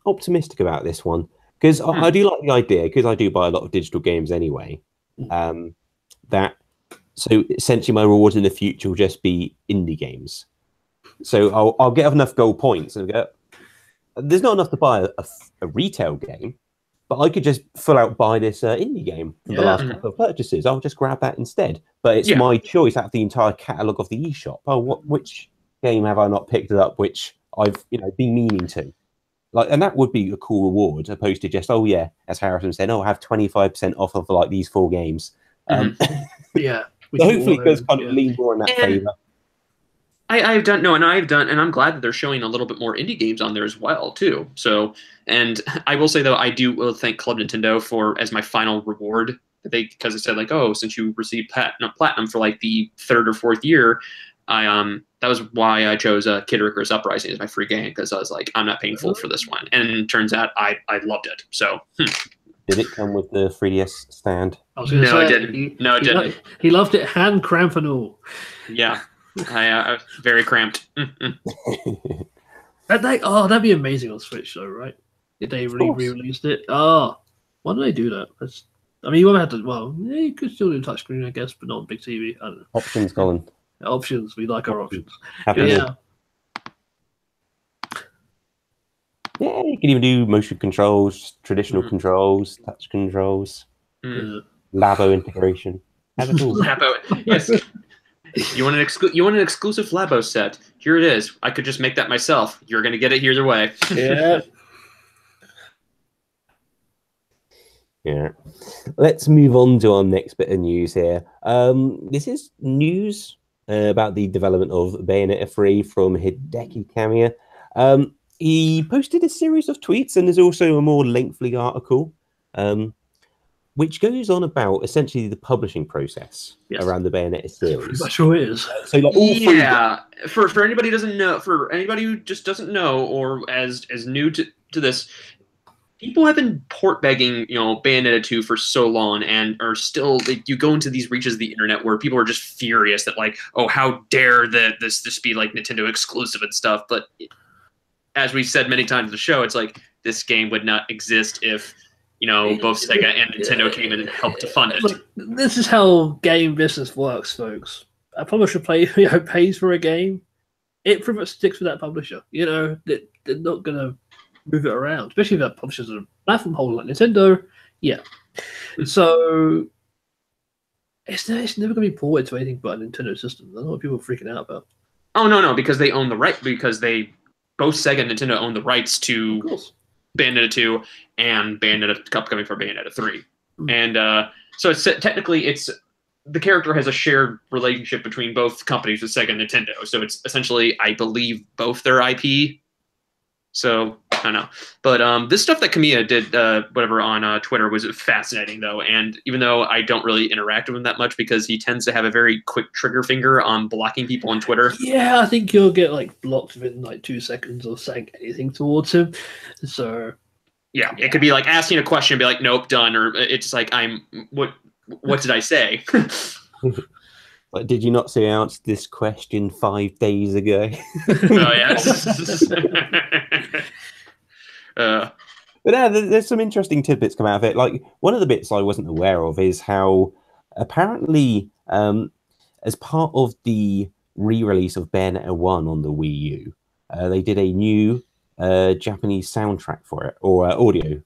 S1: optimistic about this one. Because I do like the idea, because I do buy a lot of digital games anyway, so essentially my rewards in the future will just be indie games. So I'll get enough gold points and go, there's not enough to buy a retail game, but I could just full out buy this indie game from the last couple of purchases. I'll just grab that instead. But it's my choice out of the entire catalogue of the eShop. Oh, which game have I not picked up, which I've been meaning to? Like, and that would be a cool reward, opposed to just, oh yeah, as Harrison said, I have 25% off of like these 4 games.
S3: Yeah.
S1: So hopefully it does kind of lean more in that favor.
S2: I've done, and I'm glad that they're showing a little bit more indie games on there as well too. So, and I will say though, I will thank Club Nintendo for as my final reward, because it said like, oh, since you received platinum for like the 3rd or 4th year, that was why I chose Kid Icarus Uprising as my free game, because I was like, I'm not paying full for this one, and it turns out I loved it. So.
S1: Did it come with the 3DS stand?
S2: No, it didn't. No, it didn't.
S3: He loved it hand cramp and all.
S2: Yeah, I very cramped.
S3: That'd be amazing on Switch, though, right? If they re-released it. Oh, why do they do that? You won't have to. Well, you could still do touchscreen, I guess, but not on big TV. I don't know.
S1: Options, Colin.
S3: Options. We like our options.
S1: Yeah, you can even do motion controls, traditional controls, touch controls, Labo integration.
S2: Labo, yes. You want an exclusive Labo set? Here it is. I could just make that myself. You're gonna get it either way.
S3: Yeah.
S1: Yeah. Let's move on to our next bit of news here. This is news about the development of Bayonetta 3 from Hideki Kamiya. He posted a series of tweets, and there's also a more lengthy article, which goes on about essentially the publishing process around the Bayonetta series.
S3: That sure is.
S1: So, like,
S2: for anybody who doesn't know, for anybody who just doesn't know, or as new to this, people have been port begging, Bayonetta 2 for so long, and are still, like, you go into these reaches of the internet where people are just furious that, like, oh, how dare this be like Nintendo exclusive and stuff. But as we've said many times in the show, it's like this game would not exist if both Sega and Nintendo came in and helped to fund it.
S3: Look, this is how game business works, folks. A publisher pays for a game. It pretty much sticks with that publisher. They're not gonna move it around, especially if that publisher's a platform holder like Nintendo. Yeah. So it's never going to be ported to anything but a Nintendo system. That's what people are freaking out about.
S2: Oh, no, because they own the right, because both Sega and Nintendo own the rights to Bayonetta 2 and Bayonetta upcoming for Bayonetta 3. And so it's technically the character has a shared relationship between both companies with Sega and Nintendo. So it's essentially, I believe, both their IP. So I don't know, but this stuff that Kamiya did, whatever, on Twitter was fascinating, though. And even though I don't really interact with him that much because he tends to have a very quick trigger finger on blocking people on Twitter.
S3: Yeah, I think you'll get blocked within 2 seconds of saying anything towards him. So
S2: yeah, it could be like asking a question and be like, nope, done, or it's like what did I say?
S1: Like, did you not say I answered this question 5 days ago?
S2: Oh, yes.
S1: But there's some interesting tidbits come out of it. Like, one of the bits I wasn't aware of is how apparently, as part of the re-release of Bayonetta 1 on the Wii U, they did a new Japanese soundtrack for it, or audio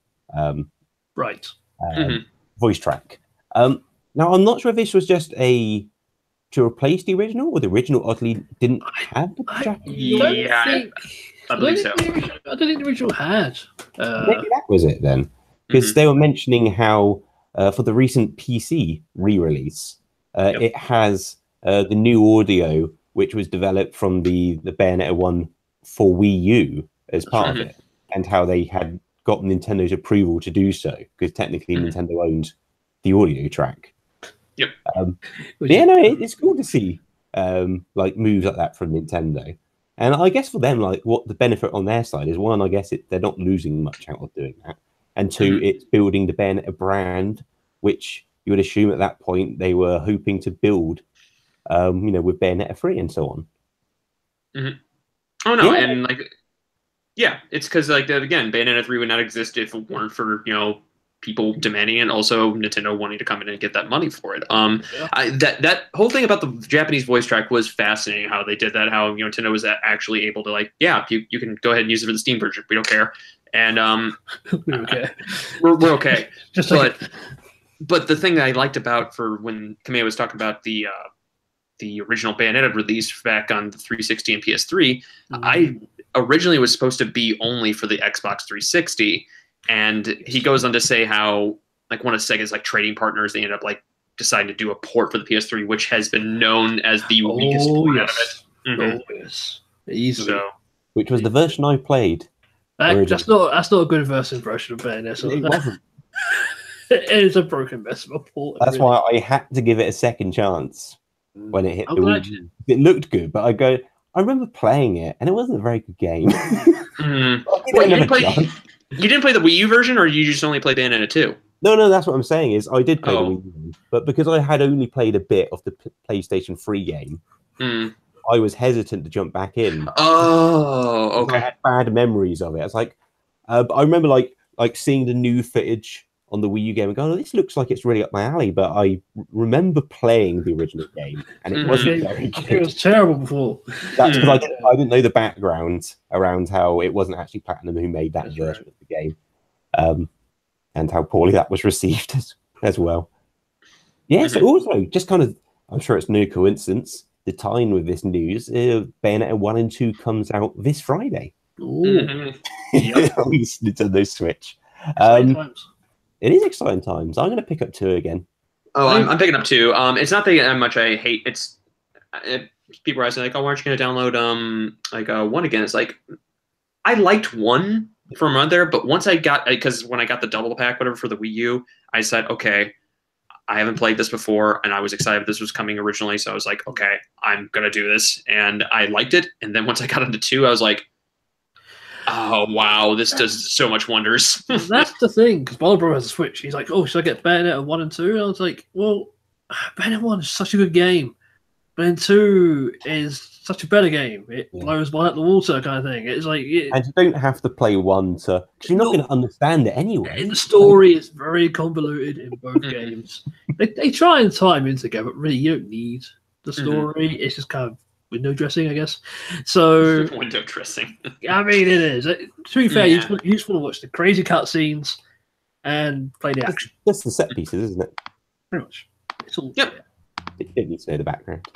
S1: voice track. Now, I'm not sure if this was just to replace the original, or the original oddly didn't have the Japanese.
S2: I believe so.
S3: I don't think the original had.
S1: Maybe that was it then, because they were mentioning how for the recent PC re-release, it has the new audio which was developed from the Bayonetta 1 for Wii U as part of it, and how they had got Nintendo's approval to do so, because technically Nintendo owned the audio track.
S2: Yep.
S1: It's cool to see moves like that from Nintendo. And I guess for them, what the benefit on their side is, one, I guess they're not losing much out of doing that. And two, it's building the Bayonetta brand, which you would assume at that point they were hoping to build, with Bayonetta 3 and so on.
S2: Oh, no, and it's because, again, Bayonetta 3 would not exist if it weren't for, people demanding it, and also Nintendo wanting to come in and get that money for it. That whole thing about the Japanese voice track was fascinating. How they did that. How Nintendo was actually able to you can go ahead and use it for the Steam version. We don't care, and
S3: we're okay.
S2: We're okay. But the thing that I liked about for when Kamiya was talking about the original Bayonetta release back on the 360 and PS3, I originally was supposed to be only for the Xbox 360. And he goes on to say how, one of Sega's trading partners, they ended up deciding to do a port for the PS3, which has been known as the weakest port out of it.
S3: Yes, easily.
S2: So,
S1: which was the version I played.
S3: That's not a good version of Bayonetta.
S1: It wasn't.
S3: It is a broken mess of a port.
S1: That's why I had to give it a second chance when it hit the Wii. It looked good, but I remember playing it, and it wasn't a very good game.
S2: You didn't play the Wii U version, or you just only played Bayonetta 2?
S1: No, that's what I'm saying is I did play the Wii U, but because I had only played a bit of the PlayStation 3 game, I was hesitant to jump back in.
S2: Oh, okay.
S1: I had bad memories of it. I was I remember seeing the new footage on the Wii U game and going, oh, this looks like it's really up my alley, but I remember playing the original game, and it wasn't very good.
S3: It was terrible before.
S1: That's because I didn't know the background around how it wasn't actually Platinum who made that version of the game, and how poorly that was received as well. Yeah, so also, just kind of, I'm sure it's no coincidence, the time with this news, Bayonetta 1 and 2 comes out this Friday.
S3: Ooh.
S2: Yep.
S1: On Nintendo Switch.
S3: Exciting times.
S1: It is exciting times. I'm going to pick up 2 again.
S2: Oh, I'm picking up 2. It's not that much I hate. People are asking like, oh, why aren't you going to download 1 again? It's like I liked 1 for a month there, but once I got because when I got the double pack, whatever for the Wii U, I said, okay, I haven't played this before, and I was excited this was coming originally, so I was like, okay, I'm gonna do this, and I liked it. And then once I got into 2, I was like, oh wow, this does so much wonders.
S3: That's the thing, because my brother has a Switch. He's like, oh, should I get Bayonetta 1 and 2? And I was like, well, Bayonetta 1 is such a good game, but then 2 is such a better game. It blows one out the water kind of thing. It's like...
S1: And you don't have to play 1 because you're not going to understand it anyway.
S3: The story is very convoluted in both games. They try and tie them in together, but really you don't need the story. It's just kind of window dressing, I guess. So
S2: window dressing.
S3: I mean, it is. To be fair, you just want to watch the crazy cutscenes and play the action.
S1: That's the set pieces, isn't it?
S3: Pretty much. It's all,
S2: Yep.
S1: You don't need to know the background.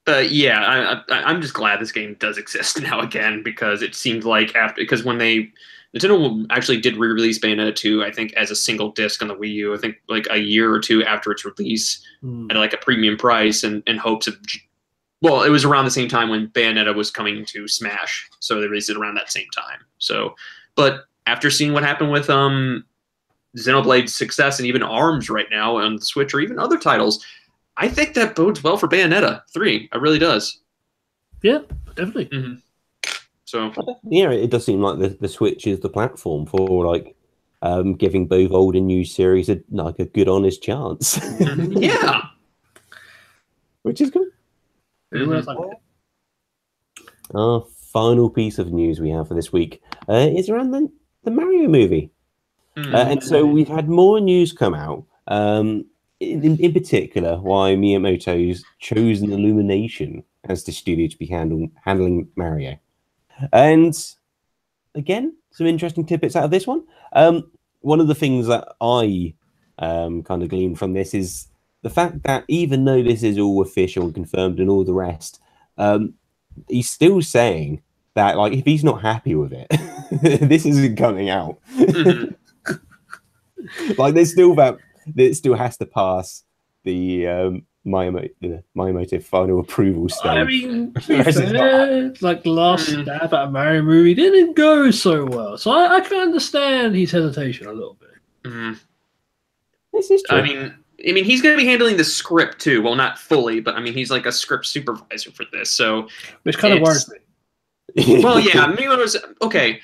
S2: But yeah, I'm just glad this game does exist now again, because it seemed like because when Nintendo actually did re-release Bayonetta 2, I think as a single disc on the Wii U, I think like a year or 2 after its release at like a premium price and in hopes of, well, it was around the same time when Bayonetta was coming to Smash, so they released it around that same time. So, but after seeing what happened with Xenoblade's success and even ARMS right now on the Switch or even other titles, I think that bodes well for Bayonetta 3. It really does.
S3: Yeah, definitely.
S2: So
S1: yeah, it does seem like the Switch is the platform for like giving both old and new series a good honest chance.
S2: Yeah,
S1: which is good. Our final piece of news we have for this week is around the Mario movie. And so we've had more news come out. In particular, why Miyamoto's chosen Illumination as the studio to be handling Mario. And again, some interesting tidbits out of this one. One of the things that I kind of gleaned from this is the fact that even though this is all official and confirmed and all the rest, he's still saying that like if he's not happy with it, this isn't coming out. Like there's still that it still has to pass the Miyamoto final approval stage.
S3: I mean, like the last stab at a Mario movie didn't go so well, so I can understand his hesitation a little bit.
S1: This is true.
S2: I mean, he's going to be handling the script too. Well, not fully, but I mean, he's like a script supervisor for this, so
S3: which kind of worries me.
S2: Well, yeah, Miyamoto's okay.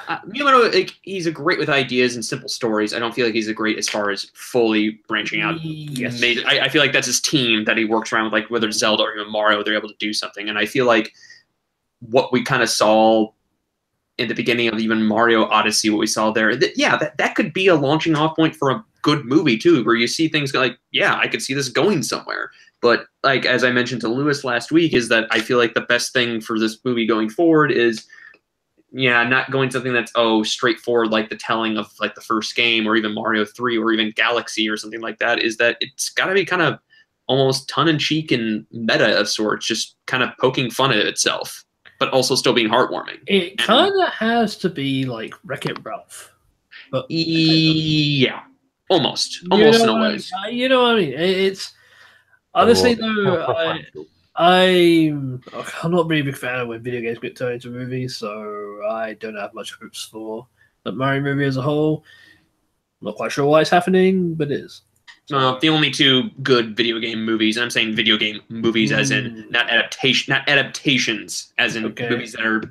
S2: Miyamoto, like, he's a great with ideas and simple stories. I don't feel like he's a great as far as fully branching out.
S3: Yes.
S2: I feel like that's his team that he works around with, like whether it's Zelda or even Mario, they're able to do something. And I feel like what we kind of saw in the beginning of even Mario Odyssey, what we saw there, that could be a launching off point for a good movie too, where you see things like, yeah, I could see this going somewhere. But like as I mentioned to Lewis last week, is that I feel like the best thing for this movie going forward is, not going something that's straightforward like the telling of like the first game or even Mario 3 or even Galaxy or something like that. Is that it's got to be kind of almost tongue-in-cheek and meta of sorts, just kind of poking fun at itself, but also still being heartwarming.
S3: It kind of has to be like Wreck-It Ralph, but
S2: yeah, almost in a way.
S3: You know what I mean? It's honestly though. I'm not really a big fan of when video games get turned into movies, so I don't have much hopes for the Mario movie as a whole. I'm not quite sure why it's happening, but it is.
S2: The only 2 good video game movies, and I'm saying video game movies as in not adaptations, as in movies that are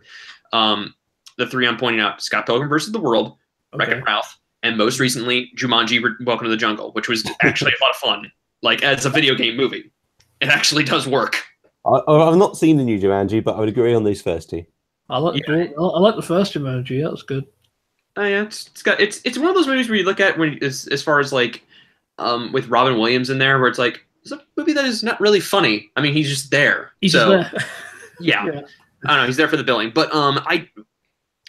S2: the 3 I'm pointing out: Scott Pilgrim vs. the World, Wreck-It Ralph, and most recently Jumanji: Welcome to the Jungle, which was actually a lot of fun. Like as a video game movie, it actually does work.
S1: I've not seen the new Jumanji, but I would agree on these first 2.
S3: I like the first Jumanji. That was good.
S2: Oh yeah, it's one of those movies where you look at when as far as like with Robin Williams in there, where it's like it's a movie that is not really funny. I mean, he's just there.
S3: He's just there.
S2: Yeah, I don't know. He's there for the billing, but I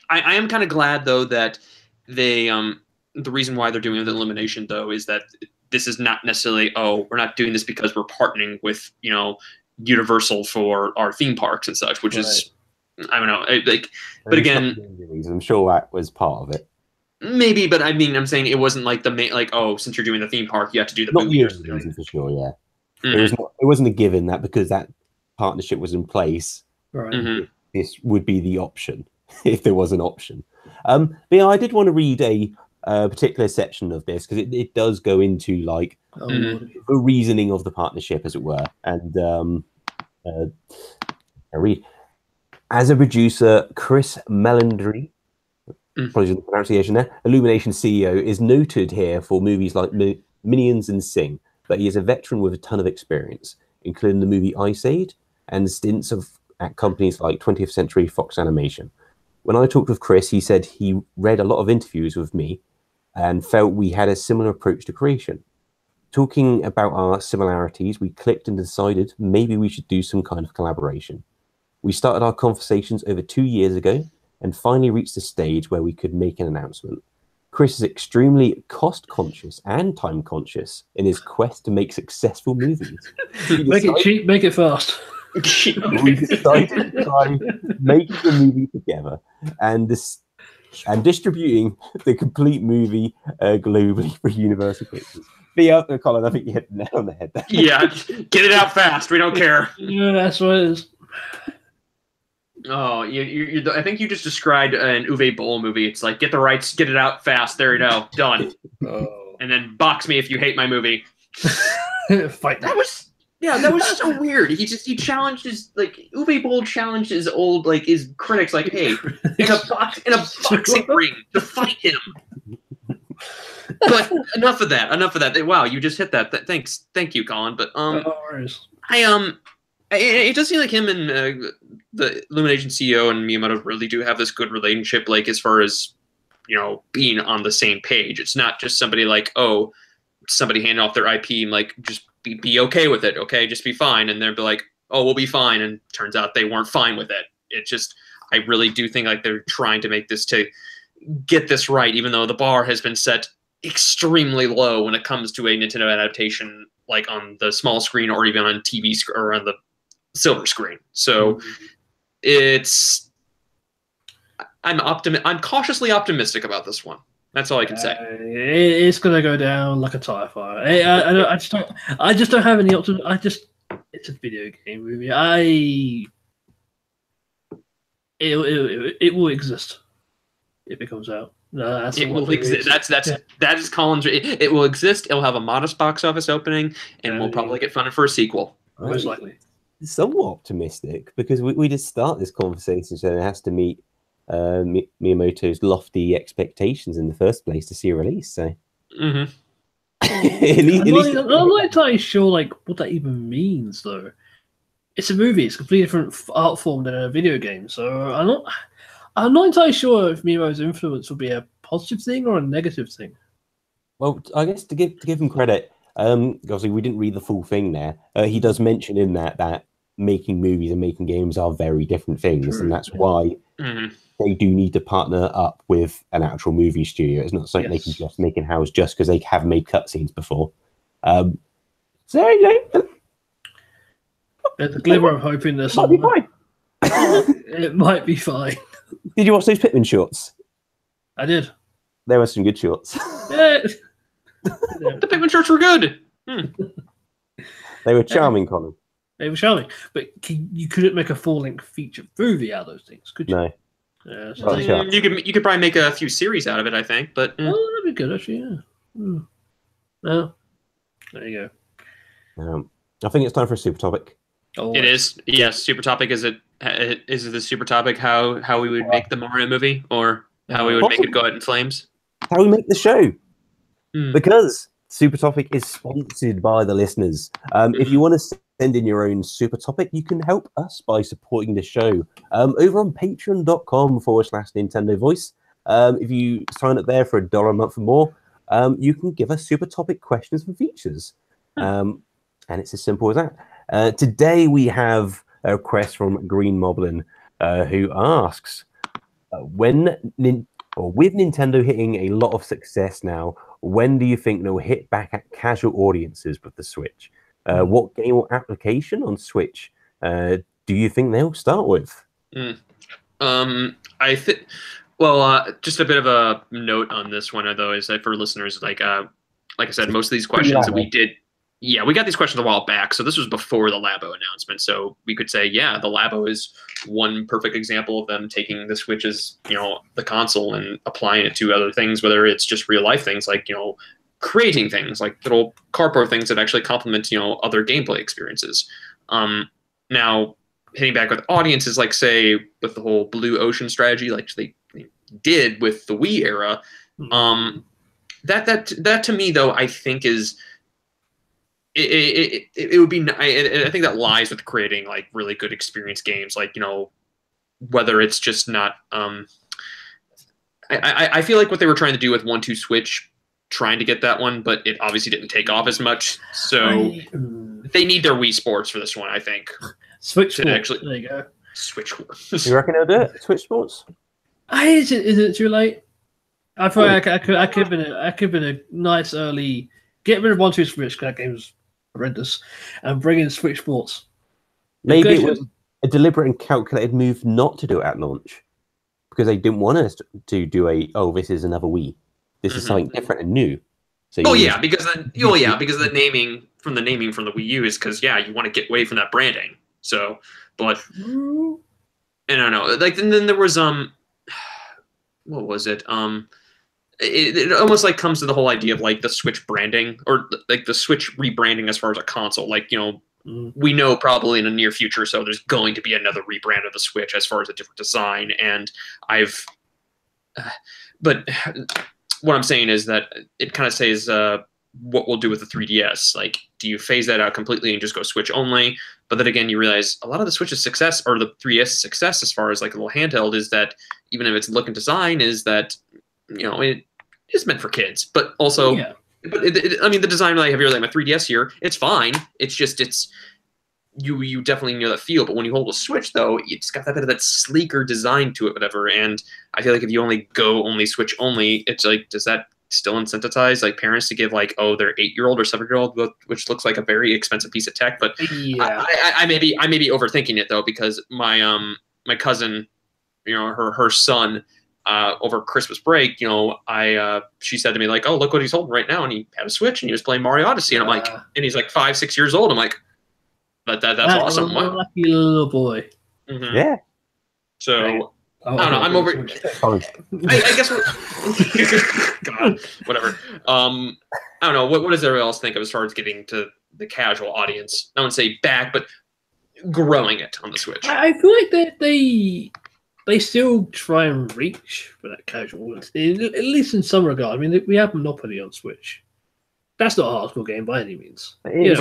S2: am kind of glad though that they the reason why they're doing the elimination though is that this is not necessarily, oh, we're not doing this because we're partnering with, you know, Universal for our theme parks and such, which is, I don't know, like, but again,
S1: I'm sure that was part of it.
S2: Maybe, but I mean, I'm saying it wasn't like the main, like, oh, since you're doing the theme park, you have to do the
S1: Not
S2: movie.
S1: the only reason for sure, yeah. It wasn't a given that because that partnership was in place, this would be the option if there was an option. But yeah, I did want to read a particular section of this because it does go into like the reasoning of the partnership, as it were. And I read, as a producer, Chris Melandry, apologies for the pronunciation there, Illumination CEO, is noted here for movies like Minions and Sing, but he is a veteran with a ton of experience, including the movie Ice Age and stints at companies like 20th Century Fox Animation. When I talked with Chris, he said he read a lot of interviews with me and felt we had a similar approach to creation. Talking about our similarities, we clicked and decided maybe we should do some kind of collaboration. We started our conversations over 2 years ago and finally reached the stage where we could make an announcement. Chris is extremely cost-conscious and time-conscious in his quest to make successful movies.
S3: Make it cheap, make it fast.
S1: We decided to try making the movie together and distributing the complete movie globally for Universal Pictures. Colin, I think you hit the nail on the head there.
S2: Yeah, get it out fast. We don't care.
S3: Yeah, that's what it is.
S2: Oh, I think you just described an Uwe Boll movie. It's like, get the rights, get it out fast. There you go, done. And then box me if you hate my movie.
S3: Fight
S2: that was so weird. He challenged his, like, Uwe Boll challenged his old, like, his critics, like, hey, in a boxing ring to fight him. But enough of that. Wow, you just hit that. Thank you, Colin. But it does seem like him and the Illumination CEO and Miyamoto really do have this good relationship, like, as far as, you know, being on the same page. It's not just somebody like, oh, somebody handing off their IP and like, just be okay with it, okay, just be fine, and they'll be like, oh, we'll be fine, and turns out they weren't fine with it. It just, I really do think like they're trying to make this, to get this right, even though the bar has been set extremely low when it comes to a Nintendo adaptation, like on the small screen or even on TV or on the silver screen. So I'm cautiously optimistic about this one. That's all I can say.
S3: It's gonna go down like a tire fire. I just don't have any optimism. It's a video game movie. It will exist if it comes out.
S2: It will exist. That is Colin's. It will exist. It'll have a modest box office opening, and we'll probably get funded for a sequel.
S3: Most likely.
S1: Somewhat optimistic because we did start this conversation, so it has to meet Miyamoto's lofty expectations in the first place to see a release. So,
S3: I'm not entirely sure like what that even means, though. It's a movie; it's a completely different art form than a video game. So I'm not entirely sure if Miyamoto's influence will be a positive thing or a negative thing.
S1: Well, I guess to give him credit, obviously we didn't read the full thing there. He does mention in that making movies and making games are very different things, and that's why they do need to partner up with an actual movie studio. It's not something they can just make in-house just because they have made cutscenes before. So,
S3: there's a glimmer of hope in this. It might be fine.
S1: Did you watch those Pikmin shorts?
S3: I did.
S1: There were some good shorts.
S3: Yeah.
S2: The Pikmin shorts were good.
S1: They were charming, Colin.
S3: They were charming, but you couldn't make a full-length feature movie out of those things, could you?
S1: No.
S3: Yeah,
S2: you could probably make a few series out of it, I think. But
S3: that'd be good, actually. Yeah. Well, there you
S1: go. I think it's time for a super topic.
S2: Oh, it is. Yes, super topic. Is it the super topic? How we would make the Mario movie, or how we would make it go out in flames?
S1: How we make the show? Because Super Topic is sponsored by the listeners. If you want to send in your own Super Topic, you can help us by supporting the show over on patreon.com/Nintendo Voice. If you sign up there for $1 a month or more, you can give us Super Topic questions and features. And it's as simple as that. Today we have a request from Green Moblin who asks, with Nintendo hitting a lot of success now, when do you think they'll hit back at casual audiences with the Switch? What game or application on Switch do you think they'll start with?
S2: I think. Well, just a bit of a note on this one, though, is that for listeners, like I said, most of these questions that we did, we got these questions a while back. So this was before the Labo announcement. So we could say, the Labo is one perfect example of them taking the Switch as, the console and applying it to other things, whether it's just real life things like, creating things like little cardboard things that actually complement, other gameplay experiences. Now, hitting back with audiences, like say with the whole blue ocean strategy, like they did with the Wii era, that to me though, I think is it would be. I think that lies with creating like really good experience games, like whether it's just not. I feel like what they were trying to do with 1-2 Switch, trying to get that one, but it obviously didn't take off as much. So they need their Wii Sports for this one, I think.
S3: Switch Sports.
S2: Actually,
S3: there you go.
S2: Switch Sports.
S1: You reckon they'll do it? Switch Sports?
S3: Is it too late? I thought I could have been a nice early get rid of 1-2 Switch, because that game's horrendous, and bring in Switch Sports.
S1: Maybe it was a deliberate and calculated move not to do it at launch, because they didn't want us to do this is another Wii. This is something different and new. So
S2: because the naming from the Wii U is because you want to get away from that branding. So, but I don't know. Like, and then there was what was it? It almost like comes to the whole idea of like the Switch branding, or like the Switch rebranding as far as a console. Like, we know probably in the near future, so there's going to be another rebrand of the Switch as far as a different design. And but what I'm saying is that it kind of says what we'll do with the 3DS. Like, do you phase that out completely and just go Switch only? But then again, you realize a lot of the Switch's success, or the 3DS's success as far as like a little handheld, is that even if its look and design is that, it is meant for kids, but also, but the design that I have here, like my 3DS here, it's fine. It's just, you definitely know that feel. But when you hold a Switch, though, it's got that bit of that sleeker design to it, whatever. And I feel like if you only Switch only, it's like, does that still incentivize like parents to give like their 8-year-old or 7-year-old, which looks like a very expensive piece of tech? But I may be overthinking it though, because my cousin, her son, over Christmas break, she said to me like, "Oh, look what he's holding right now," and he had a Switch and he was playing Mario Odyssey, and I'm like, and he's like 5-6 years old. I'm like, that's awesome.
S3: Lucky little boy.
S2: Mm-hmm.
S1: Yeah.
S2: So I don't know. I'm over. I guess. God, whatever. I don't know. What does everyone else think of as far as getting to the casual audience? I wouldn't say back, but growing it on the Switch.
S3: I feel like they still try and reach for that casual audience, at least in some regard. I mean, we have Monopoly on Switch. That's not a hardcore game by any means.
S2: With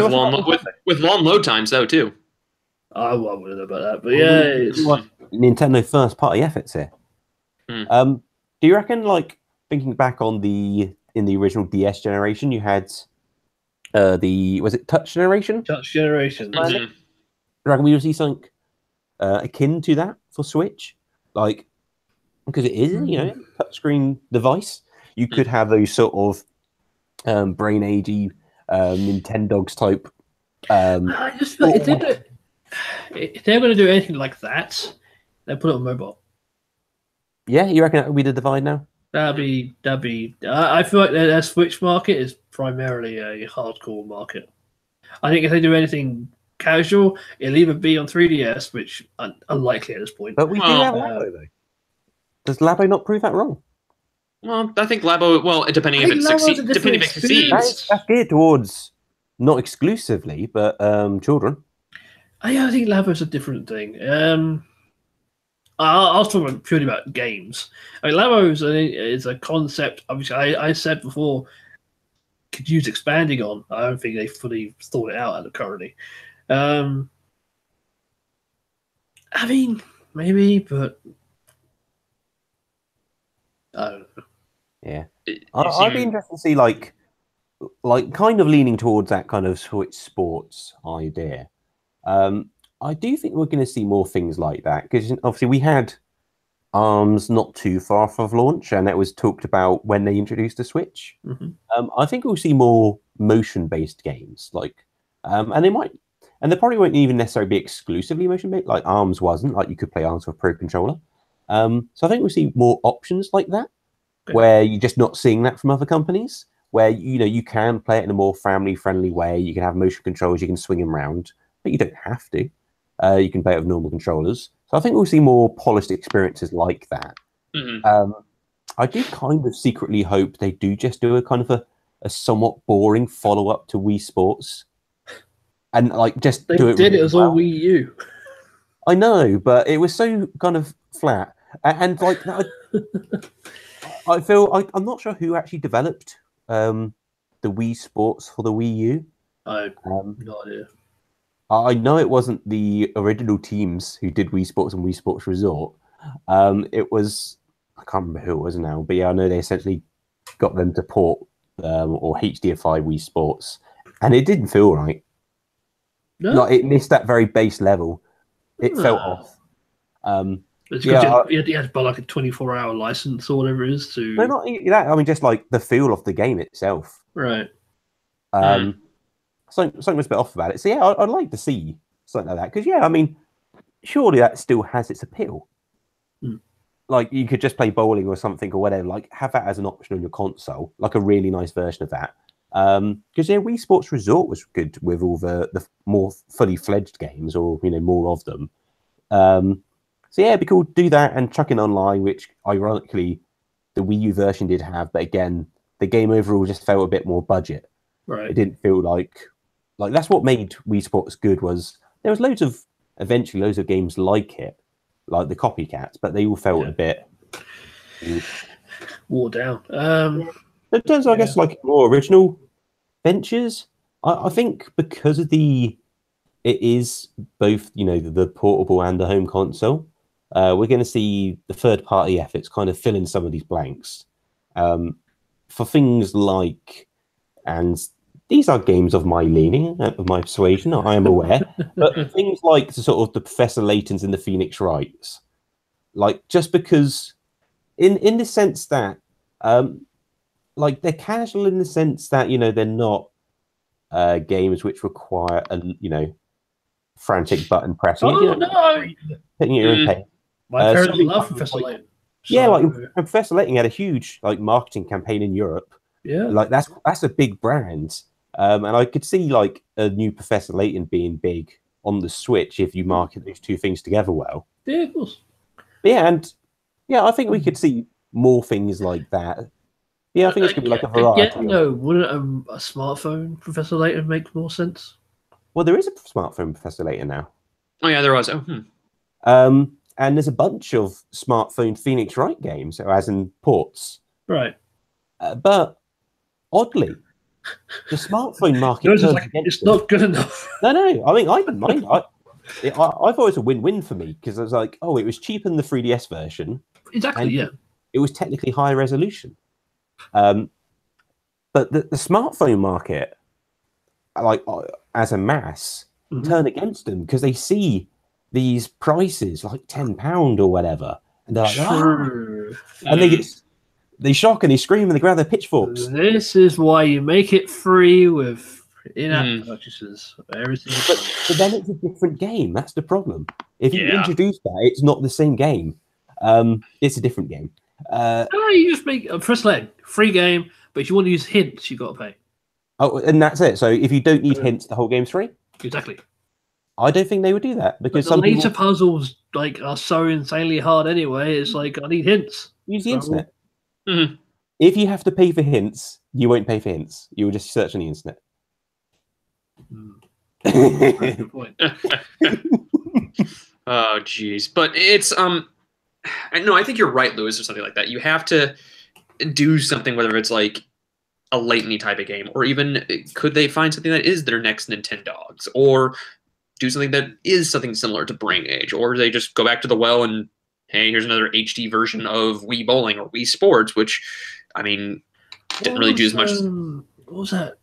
S2: long load times, though, too.
S3: I wouldn't know about that, but it's
S1: Nintendo first party efforts here. Do you reckon, like, thinking back on in the original DS generation, you had was it Touch Generation?
S3: Touch Generation.
S1: Do you reckon we will see something akin to that for Switch? Like, because it is, a touchscreen device. You could have those sort of brain agey Nintendogs type.
S3: I just feel like if they're going to do anything like that, they put it on mobile.
S1: Yeah, you reckon that would be the divide now?
S3: That'd be. I feel like their Switch market is primarily a hardcore market. I think if they do anything casual, it'll either be on 3DS, which unlikely at this point.
S1: But we do have Labo, though. Does Labo not prove that wrong?
S2: Well, I think Labo. Well, depending if it succeeds.
S1: That's geared towards not exclusively, but children.
S3: I think Labo's a different thing. I was talking purely about games. I mean, Labo is a concept. Obviously, I said before, could use expanding on. I don't think they fully thought it out currently. I mean, maybe, but I don't know.
S1: Yeah, I'd be interested to see like kind of leaning towards that kind of Switch Sports idea. I do think we're going to see more things like that, because obviously we had ARMS not too far off launch, and it was talked about when they introduced the Switch. I think we'll see more motion-based games, and they probably won't even necessarily be exclusively motion-based, like ARMS wasn't. Like you could play ARMS with a Pro controller. So I think we'll see more options like that, where you're just not seeing that from other companies. Where you can play it in a more family-friendly way. You can have motion controls, you can swing them around, but you don't have to. You can play it with normal controllers. So I think we'll see more polished experiences like that. I do kind of secretly hope they do just do a kind of a somewhat boring follow-up to Wii Sports, and just
S3: They
S1: do it.
S3: did
S1: really
S3: it as all Wii U.
S1: I know, but it was so kind of flat, and I feel I'm not sure who actually developed the Wii Sports for the Wii U.
S3: I have no idea.
S1: I know it wasn't the original teams who did Wii Sports and Wii Sports Resort. It was, I can't remember who it was now, but yeah, I know they essentially got them to port or HDify Wii Sports, and it didn't feel right.
S3: No,
S1: It missed that very base level. It felt off.
S3: it's because you had to buy like a 24-hour license or whatever it is to.
S1: No, not that. I mean, just like the feel of the game itself.
S3: Right.
S1: Something was a bit off about it. So yeah, I'd like to see something like that because I mean, surely that still has its appeal. Like you could just play bowling or something or whatever. Like have that as an option on your console, like a really nice version of that. Because Wii Sports Resort was good with all the more fully fledged games or more of them. So yeah, it'd be cool to do that and chuck in online, which ironically the Wii U version did have, but again, the game overall just felt a bit more budget.
S3: Right.
S1: It didn't feel like that's what made Wii Sports good. Was there was loads of games like it, like the copycats, but they all felt a bit
S3: wore down.
S1: In terms of, I guess, like more original ventures, I think because of it is both the portable and the home console, we're going to see the third-party efforts kind of fill in some of these blanks for things like, and these are games of my leaning, of my persuasion, I am aware, but things like the Professor Laytons and the Phoenix Wrights, just because in the sense that they're casual in the sense that they're not games which require frantic button pressing.
S3: Oh no!
S1: Putting it in pain.
S3: My parents love Professor Layton.
S1: Yeah, Professor Layton had a huge marketing campaign in Europe.
S3: Yeah,
S1: that's a big brand, and I could see a new Professor Layton being big on the Switch if you market those two things together well.
S3: Yeah, of course.
S1: But I think we could see more things like that. Yeah, I think it's going to be a variety.
S3: Wouldn't a smartphone Professor Layton make more sense?
S1: Well, there is a smartphone Professor Layton now.
S2: Oh yeah, there was.
S1: And there's a bunch of smartphone Phoenix Wright games, as in ports.
S3: Right.
S1: But oddly, the smartphone market
S3: it's not good enough.
S1: No. I mean, I didn't mind. I thought it was a win-win for me because I was like, it was cheaper than the 3DS version.
S3: Exactly. Yeah.
S1: It was technically higher resolution. But the smartphone market, as a mass, turn against them because they see these prices like £10 or whatever, and they're like, and they shock and they scream and they grab their pitchforks.
S3: This is why you make it free with in-app purchases. Everything.
S1: But then it's a different game. That's the problem. If you introduce that, it's not the same game. It's a different game.
S3: You just make a first leg free game, but if you want to use hints, you got to pay.
S1: Oh, and that's it. So if you don't need hints, the whole game's free.
S3: Exactly.
S1: I don't think they would do that because
S3: some later puzzles are so insanely hard anyway. It's I need hints.
S1: Use the internet. Mm-hmm. If you have to pay for hints, you won't pay for hints. You will just search on the internet.
S3: Good point.
S2: Oh, geez. But it's no, I think you're right, Lewis, or something like that. You have to do something, whether it's like a Layton type of game, or even could they find something that is their next Nintendogs, or do something that is something similar to Brain Age, or they just go back to the well and, hey, here's another HD version of Wii Bowling or Wii Sports, which, I mean, didn't really do as much.
S3: What was that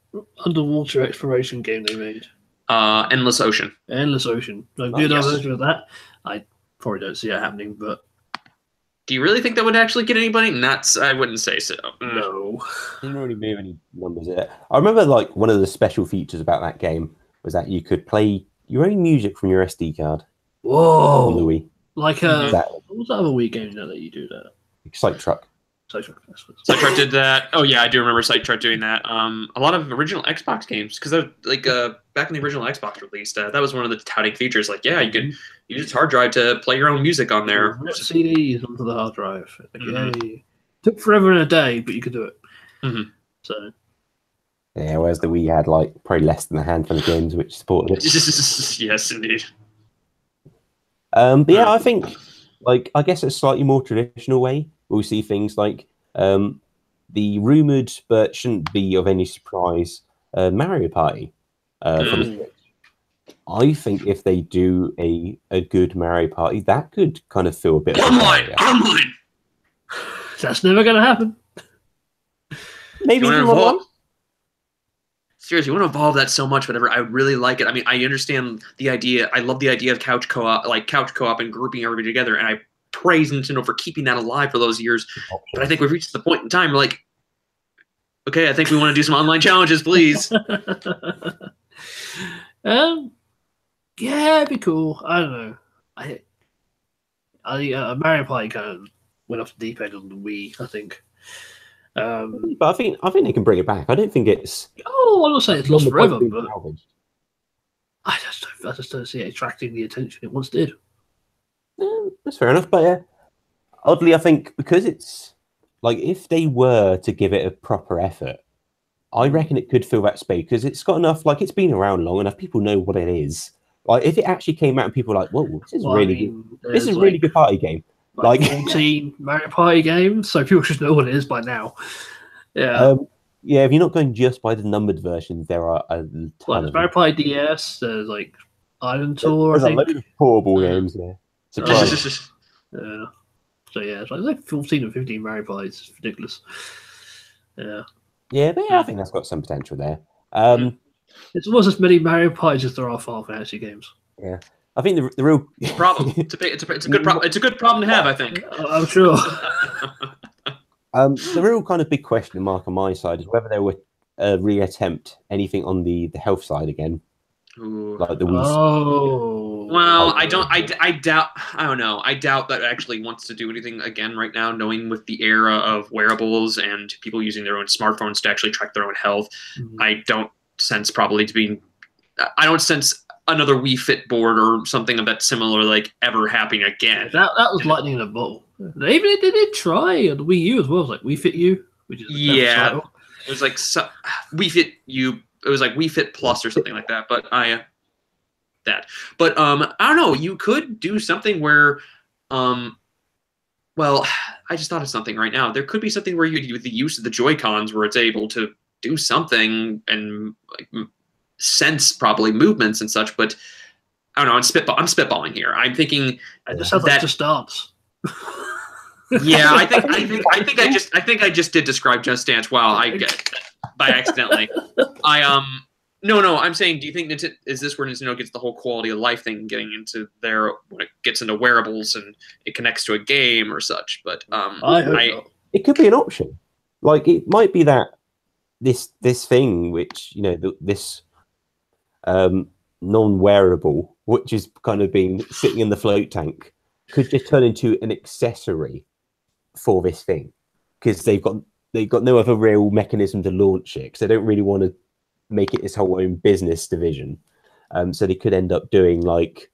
S3: underwater exploration game they made?
S2: Endless Ocean.
S3: Endless Ocean. A good version of that. I probably don't see it happening, but
S2: Do you really think that would actually get anybody nuts? I wouldn't say so.
S3: No.
S1: Didn't really move any numbers there. I remember like one of the special features about that game was that you could play your own music from your SD card
S3: Whoa.
S1: on the Wii.
S3: Like
S1: Exactly.
S3: what was that other Wii game that you do that?
S1: Sight Truck.
S2: Sidetrack did that. Oh yeah, I do remember Sidetrack doing that. A lot of original Xbox games because like back when the original Xbox released, that was one of the touting features. Like, yeah, you can use its hard drive to play your own music on there.
S3: Rip CDs onto the hard drive. Like, yay. Took forever and a day, but you could do it. So.
S1: Yeah, whereas the Wii had like probably less than a handful of games which supported it.
S2: Yes, indeed.
S1: But yeah, I think like I guess a slightly more traditional way we'll see things like the rumored but shouldn't be of any surprise Mario Party for the Switch. I think if they do a good Mario Party, that could kind of feel a bit.
S2: Online.
S3: That's never going to happen.
S1: Maybe
S2: Seriously, you want to evolve that so much, whatever. I would really like it. I mean, I understand the idea. I love the idea of couch co-op and grouping everybody together. And I praise Nintendo for keeping that alive for those years. But I think we've reached the point in time where, like, okay, I think we want to do some online challenges, please.
S3: Yeah, it'd be cool. I don't know. Mario Party kind of went off the deep end on the Wii, I think.
S1: But I think they can bring it back. I don't think it's.
S3: Oh, I'm not saying it's lost forever, but I just don't see it attracting the attention it once did.
S1: That's fair enough, but yeah, oddly, I think because it's like if they were to give it a proper effort, I reckon it could fill that space because it's got enough. Like it's been around long enough, people know what it is. Like if it actually came out and people were like, "Whoa, this is good. This is a really good party game."
S3: Like 14 Mario Party games, so people should know what it is by now. Yeah.
S1: Yeah, if you're not going just by the numbered versions, there are a ton of
S3: Mario Party DS, there's like Island Tour,
S1: there's
S3: I think.
S1: a load of portable games, yeah.
S3: Yeah. So yeah, it's like 14 or 15 Mario Parties. It's ridiculous. Yeah.
S1: Yeah, but yeah, I think that's got some potential there.
S3: It's almost as many Mario Parties as there are Final Fantasy games.
S1: Yeah. I think the real
S2: problem. It's a good problem. It's a good problem to have, I think.
S3: I'm sure.
S1: The real kind of big question mark on my side is whether they would reattempt anything on the health side again.
S2: Ooh.
S1: Like the Wii.
S3: Oh.
S2: Well, I doubt. I don't know. I doubt that it actually wants to do anything again right now, knowing with the era of wearables and people using their own smartphones to actually track their own health. I don't sense I don't sense another Wii Fit board or something of that similar like ever happening again.
S3: That was lightning in a bottle. They did try on the Wii U as well. It was like Wii Fit U, which is
S2: it was like Wii Fit U. It was like Wii Fit Plus or something like that. But I don't know. You could do something where, well, I just thought of something right now. There could be something where you with the use of the Joy-Cons where it's able to do something and like sense probably movements and such, but I don't know. I'm spitballing here. I'm thinking
S3: it just sounds like Just Dance.
S2: Yeah, I think I just did describe Just Dance. Wow, by accidentally. No. I'm saying, do you think is this where Nintendo gets the whole quality of life thing getting into there when it gets into wearables and it connects to a game or such? But
S1: it could be an option. Like it might be that this thing, which this non-wearable, which is kind of been sitting in the float tank, could just turn into an accessory for this thing because they've got no other real mechanism to launch it because they don't really want to make it its whole own business division. So they could end up doing like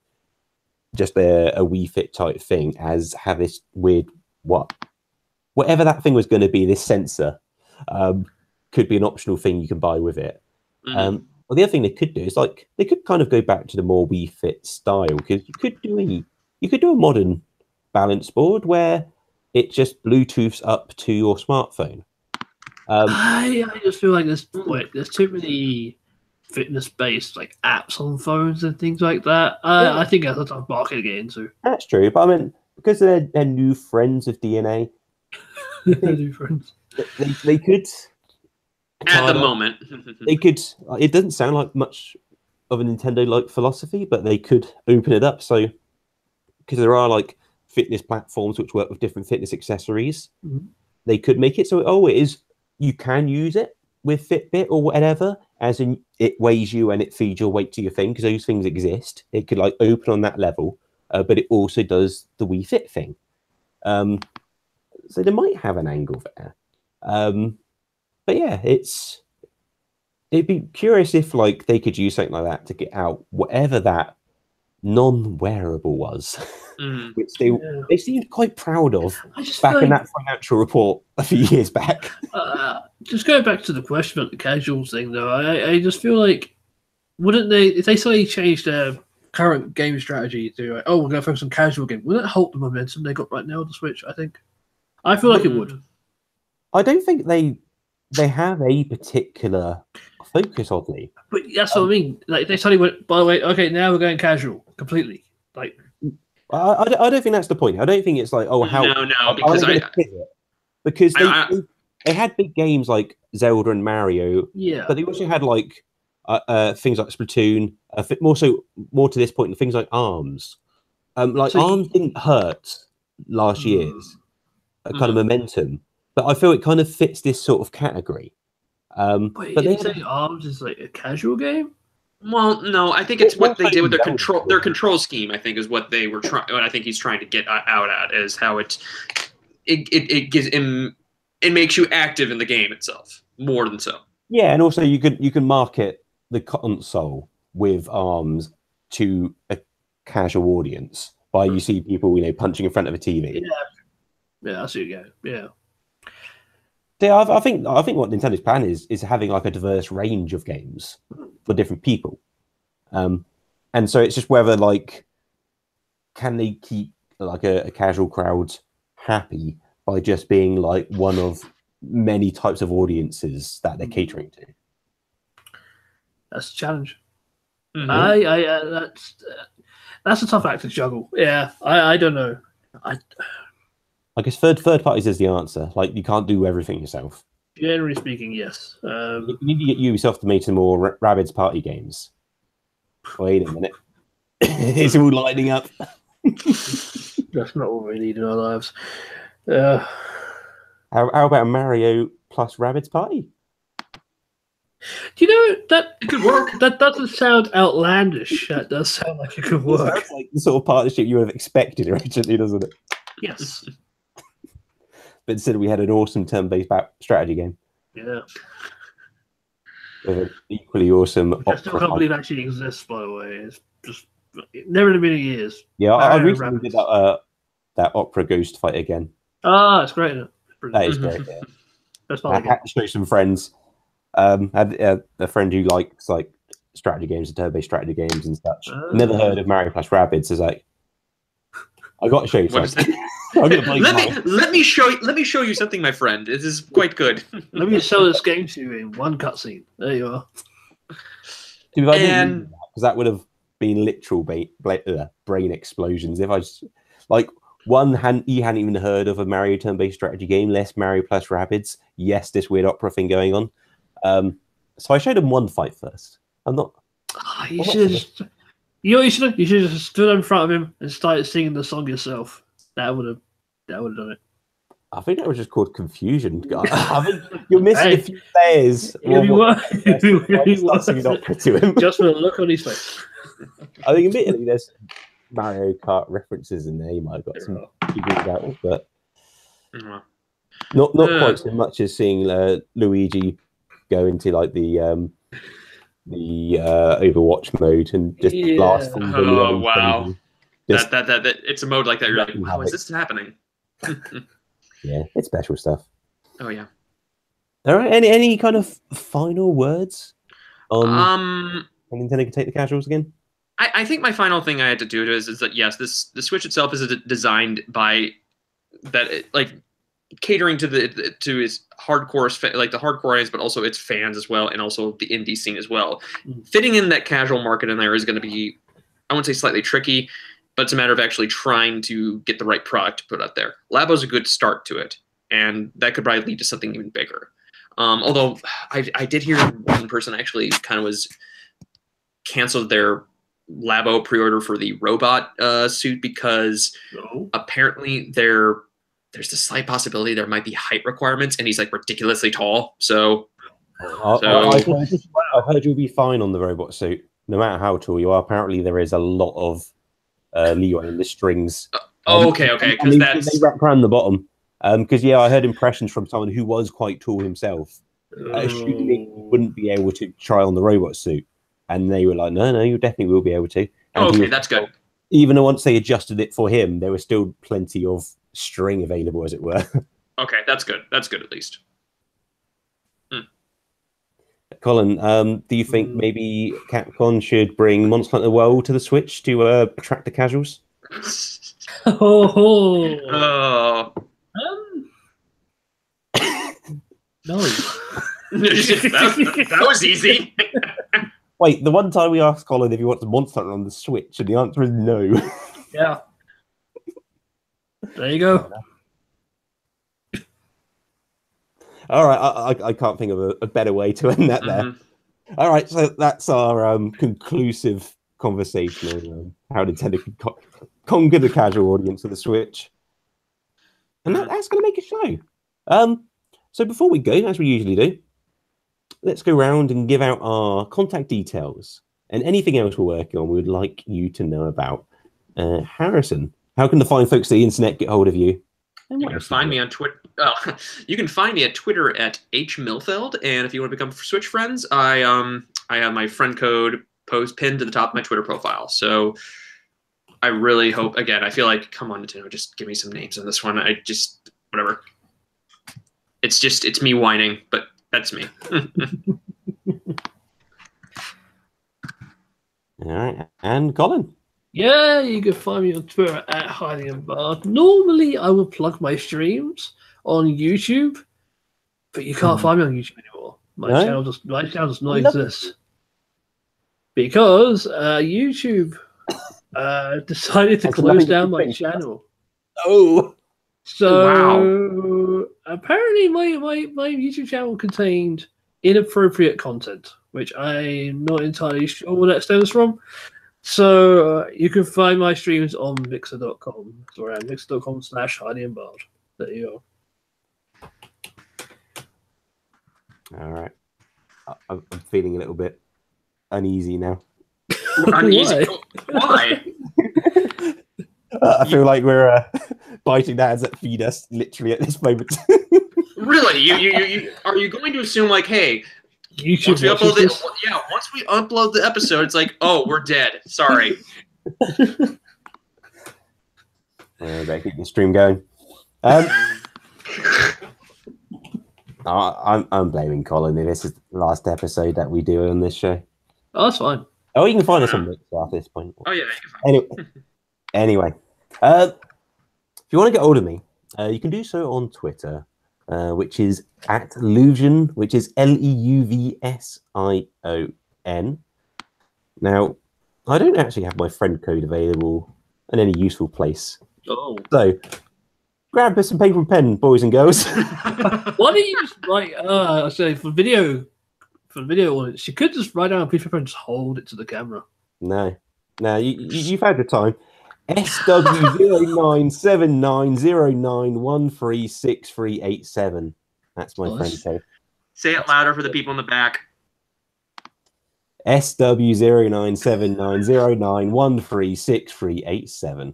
S1: just a Wii Fit type thing have this weird whatever that thing was going to be, this sensor could be an optional thing you can buy with it. Well, the other thing they could do is like they could kind of go back to the more Wii Fit style because you could do a modern balance board where it just Bluetooths up to your smartphone.
S3: I just feel like there's too many fitness-based like apps on phones and things like that. I think that's a tough market to get into.
S1: That's true, but I mean, because they're new friends of DNA,
S3: new friends.
S1: They could.
S2: At the moment,
S1: they could. It doesn't sound like much of a Nintendo-like philosophy, but they could open it up. So, because there are like fitness platforms which work with different fitness accessories.
S3: Mhm.
S1: They could make it so it is you can use it with Fitbit or whatever, as in it weighs you and it feeds your weight to your thing, because those things exist. It could like open on that level, but it also does the Wii Fit thing. So they might have an angle there. But yeah, it'd be curious if like they could use something like that to get out whatever that non-wearable was, which they seemed quite proud of back in that financial report a few years back.
S3: Just going back to the question about the casual thing, though, I just feel like wouldn't they, if they suddenly changed their current game strategy to like, we're going to focus on casual game, wouldn't that halt the momentum they got right now on the Switch? I feel like it would.
S1: I don't think they have a particular focus, oddly.
S3: But that's what I mean. Like they suddenly went, by the way, okay, now we're going casual completely. Like,
S1: I don't think that's the point. I don't think it's like, how because they had big games like Zelda and Mario, but they also had like things like Splatoon, more to this point, things like Arms. Arms didn't hurt last year's kind of momentum, but I feel it kind of fits this sort of category.
S3: But they say Arms is like a casual game.
S2: Well, no, I think it's what they did with their control scheme. I think is what they were trying. What I think he's trying to get out at is how it gives him. It makes you active in the game itself more than so.
S1: Yeah, and also you can market the console with Arms to a casual audience by you see people punching in front of a TV.
S3: Yeah, I see you go. Yeah.
S1: Yeah, I think what Nintendo's plan is having like a diverse range of games for different people, and so it's just whether like can they keep like a casual crowd happy by just being like one of many types of audiences that they're catering to.
S3: That's a challenge. Mm-hmm. That's a tough act to juggle. Yeah, I don't know.
S1: I guess third parties is the answer. Like you can't do everything yourself.
S3: Generally speaking, yes.
S1: You need to get Ubisoft to make some more Rabbids party games. Wait a minute, it's all lighting up.
S3: That's not what we need in our lives.
S1: How about a Mario plus Rabbids party?
S3: Do you know that it could work? That doesn't sound outlandish. That does sound like it could work.
S1: It sounds like the sort of partnership you would have expected originally, doesn't it?
S3: Yes.
S1: But instead, we had an awesome turn-based strategy game.
S3: Yeah.
S1: With an equally awesome.
S3: I still can't believe it actually exists. By the way, it's just never in a million years.
S1: Yeah, I recently did that Opera Ghost fight again.
S3: Ah, it's great.
S1: That is great. Yeah.
S3: That's
S1: I had to show some friends. Had a friend who likes like strategy games and turn-based strategy games and such. Never heard of Mario plus Rabbids. Is like, I got to show you something.
S2: let me show you something, my friend. This is quite good.
S3: Let me sell this game to you in one cutscene. There you are.
S1: Because that would have been literal brain explosions. If I just like you hadn't even heard of a Mario turn-based strategy game, less Mario plus Rabbids. Yes, this weird opera thing going on. So I showed him one fight first. I'm not.
S3: You should have just stood in front of him and started singing the song yourself. That would have done it.
S1: I think that was just called confusion. I think you're missing a few layers.
S3: Just for the look on his face.
S1: I think admittedly there's Mario Kart references in there. You might have got some people about it, but not quite so much as seeing Luigi go into like the Overwatch mode and just blast.
S2: Oh wow! That it's a mode like that. You're like, wow, is this happening?
S1: Yeah, it's special stuff.
S2: Oh yeah.
S1: All right. Any kind of final words on Nintendo can take the casuals again?
S2: I think my final thing I had to do is that yes, the Switch itself is designed by that like catering to its hardcore, like the hardcore audience, but also its fans as well, and also the indie scene as well. Fitting in that casual market in there is going to be, I wouldn't say slightly tricky, but it's a matter of actually trying to get the right product to put out there. Labo's a good start to it, and that could probably lead to something even bigger. Although I did hear one person actually kind of was canceled their Labo pre-order for the robot suit because apparently there's a slight possibility there might be height requirements, and he's like ridiculously tall. So
S1: I've heard you'll be fine on the robot suit, no matter how tall you are. Apparently, there is a lot of leeway in the strings.
S2: Okay, because
S1: they wrap around the bottom. Because I heard impressions from someone who was quite tall himself, assuming he wouldn't be able to try on the robot suit, and they were like, "No, you definitely will be able to." And
S2: that's good.
S1: Even once they adjusted it for him, there was still plenty of string available, as it were.
S2: Okay, that's good. That's good at least.
S1: Colin, do you think maybe Capcom should bring Monster Hunter World to the Switch to attract the casuals?
S3: No.
S2: that was easy.
S1: Wait, the one time we asked Colin if he wants Monster Hunter on the Switch, and the answer is no.
S3: Yeah. There you go.
S1: All right, I can't think of a better way to end that there. All right, so that's our conclusive conversation on how Nintendo can conquer the casual audience of the Switch. And that's going to make a show. So before we go, as we usually do, let's go around and give out our contact details and anything else we're working on we would like you to know about. Harrison, how can the fine folks of the internet get hold of you?
S2: You can find me on Twitter. You can find me at Twitter at @hmilfeld, and if you want to become Switch friends, I have my friend code pinned to the top of my Twitter profile. So I really hope. Again, I feel like, come on, Nintendo, just give me some names on this one. Whatever. It's me whining, but that's me.
S1: All right, and Colin.
S3: Yeah, you can find me on Twitter at @HidingandBard. Normally, I would plug my streams on YouTube, but you can't find me on YouTube anymore. My channel does not exist because YouTube decided to close down my channel.
S1: Oh,
S3: so
S2: wow.
S3: Apparently, my YouTube channel contained inappropriate content, which I'm not entirely sure where that stems from. So you can find my streams on Mixer.com. So around Mixer.com/HidingandBard. There you go.
S1: All right. I'm feeling a little bit uneasy now.
S2: Uneasy? Why?
S1: I feel like we're biting the hands that feed us literally at this moment.
S2: Really? You are you going to assume like, hey, once we upload the episode, it's like, oh, we're dead. Sorry.
S1: Better keep the stream going. I'm blaming Colin. This is the last episode that we do on this show.
S3: Oh, that's fine.
S1: Oh, you can find us on Mixer at this point.
S2: Oh yeah.
S1: Anyway, if you want to get hold of me, you can do so on Twitter. Which is @Luvsion, which is LEUVSION. Now, I don't actually have my friend code available in any useful place.
S3: Oh.
S1: So, grab some paper and pen, boys and girls.
S3: Why don't you just write, for video audience, you could just write down a piece of paper and just hold it to the camera.
S1: No, you've had your time. SW097909136387. That's my friend code.
S2: Say it louder for the people in the back.
S1: SW097909136387.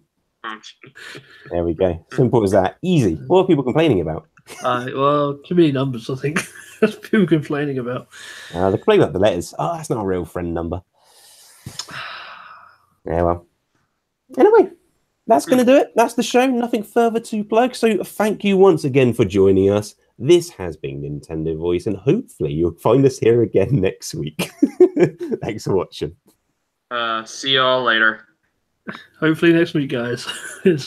S1: There we go. Simple as that. Easy. What are people complaining about?
S3: Well, too many numbers, I think. That's people complaining about.
S1: They're complaining about the letters. Oh, that's not a real friend number. Yeah, well. Anyway, that's going to do it. That's the show. Nothing further to plug. So thank you once again for joining us. This has been Nintendo Voice, and hopefully you'll find us here again next week. Thanks for watching.
S2: See y'all later.
S3: Hopefully next week, guys. See you.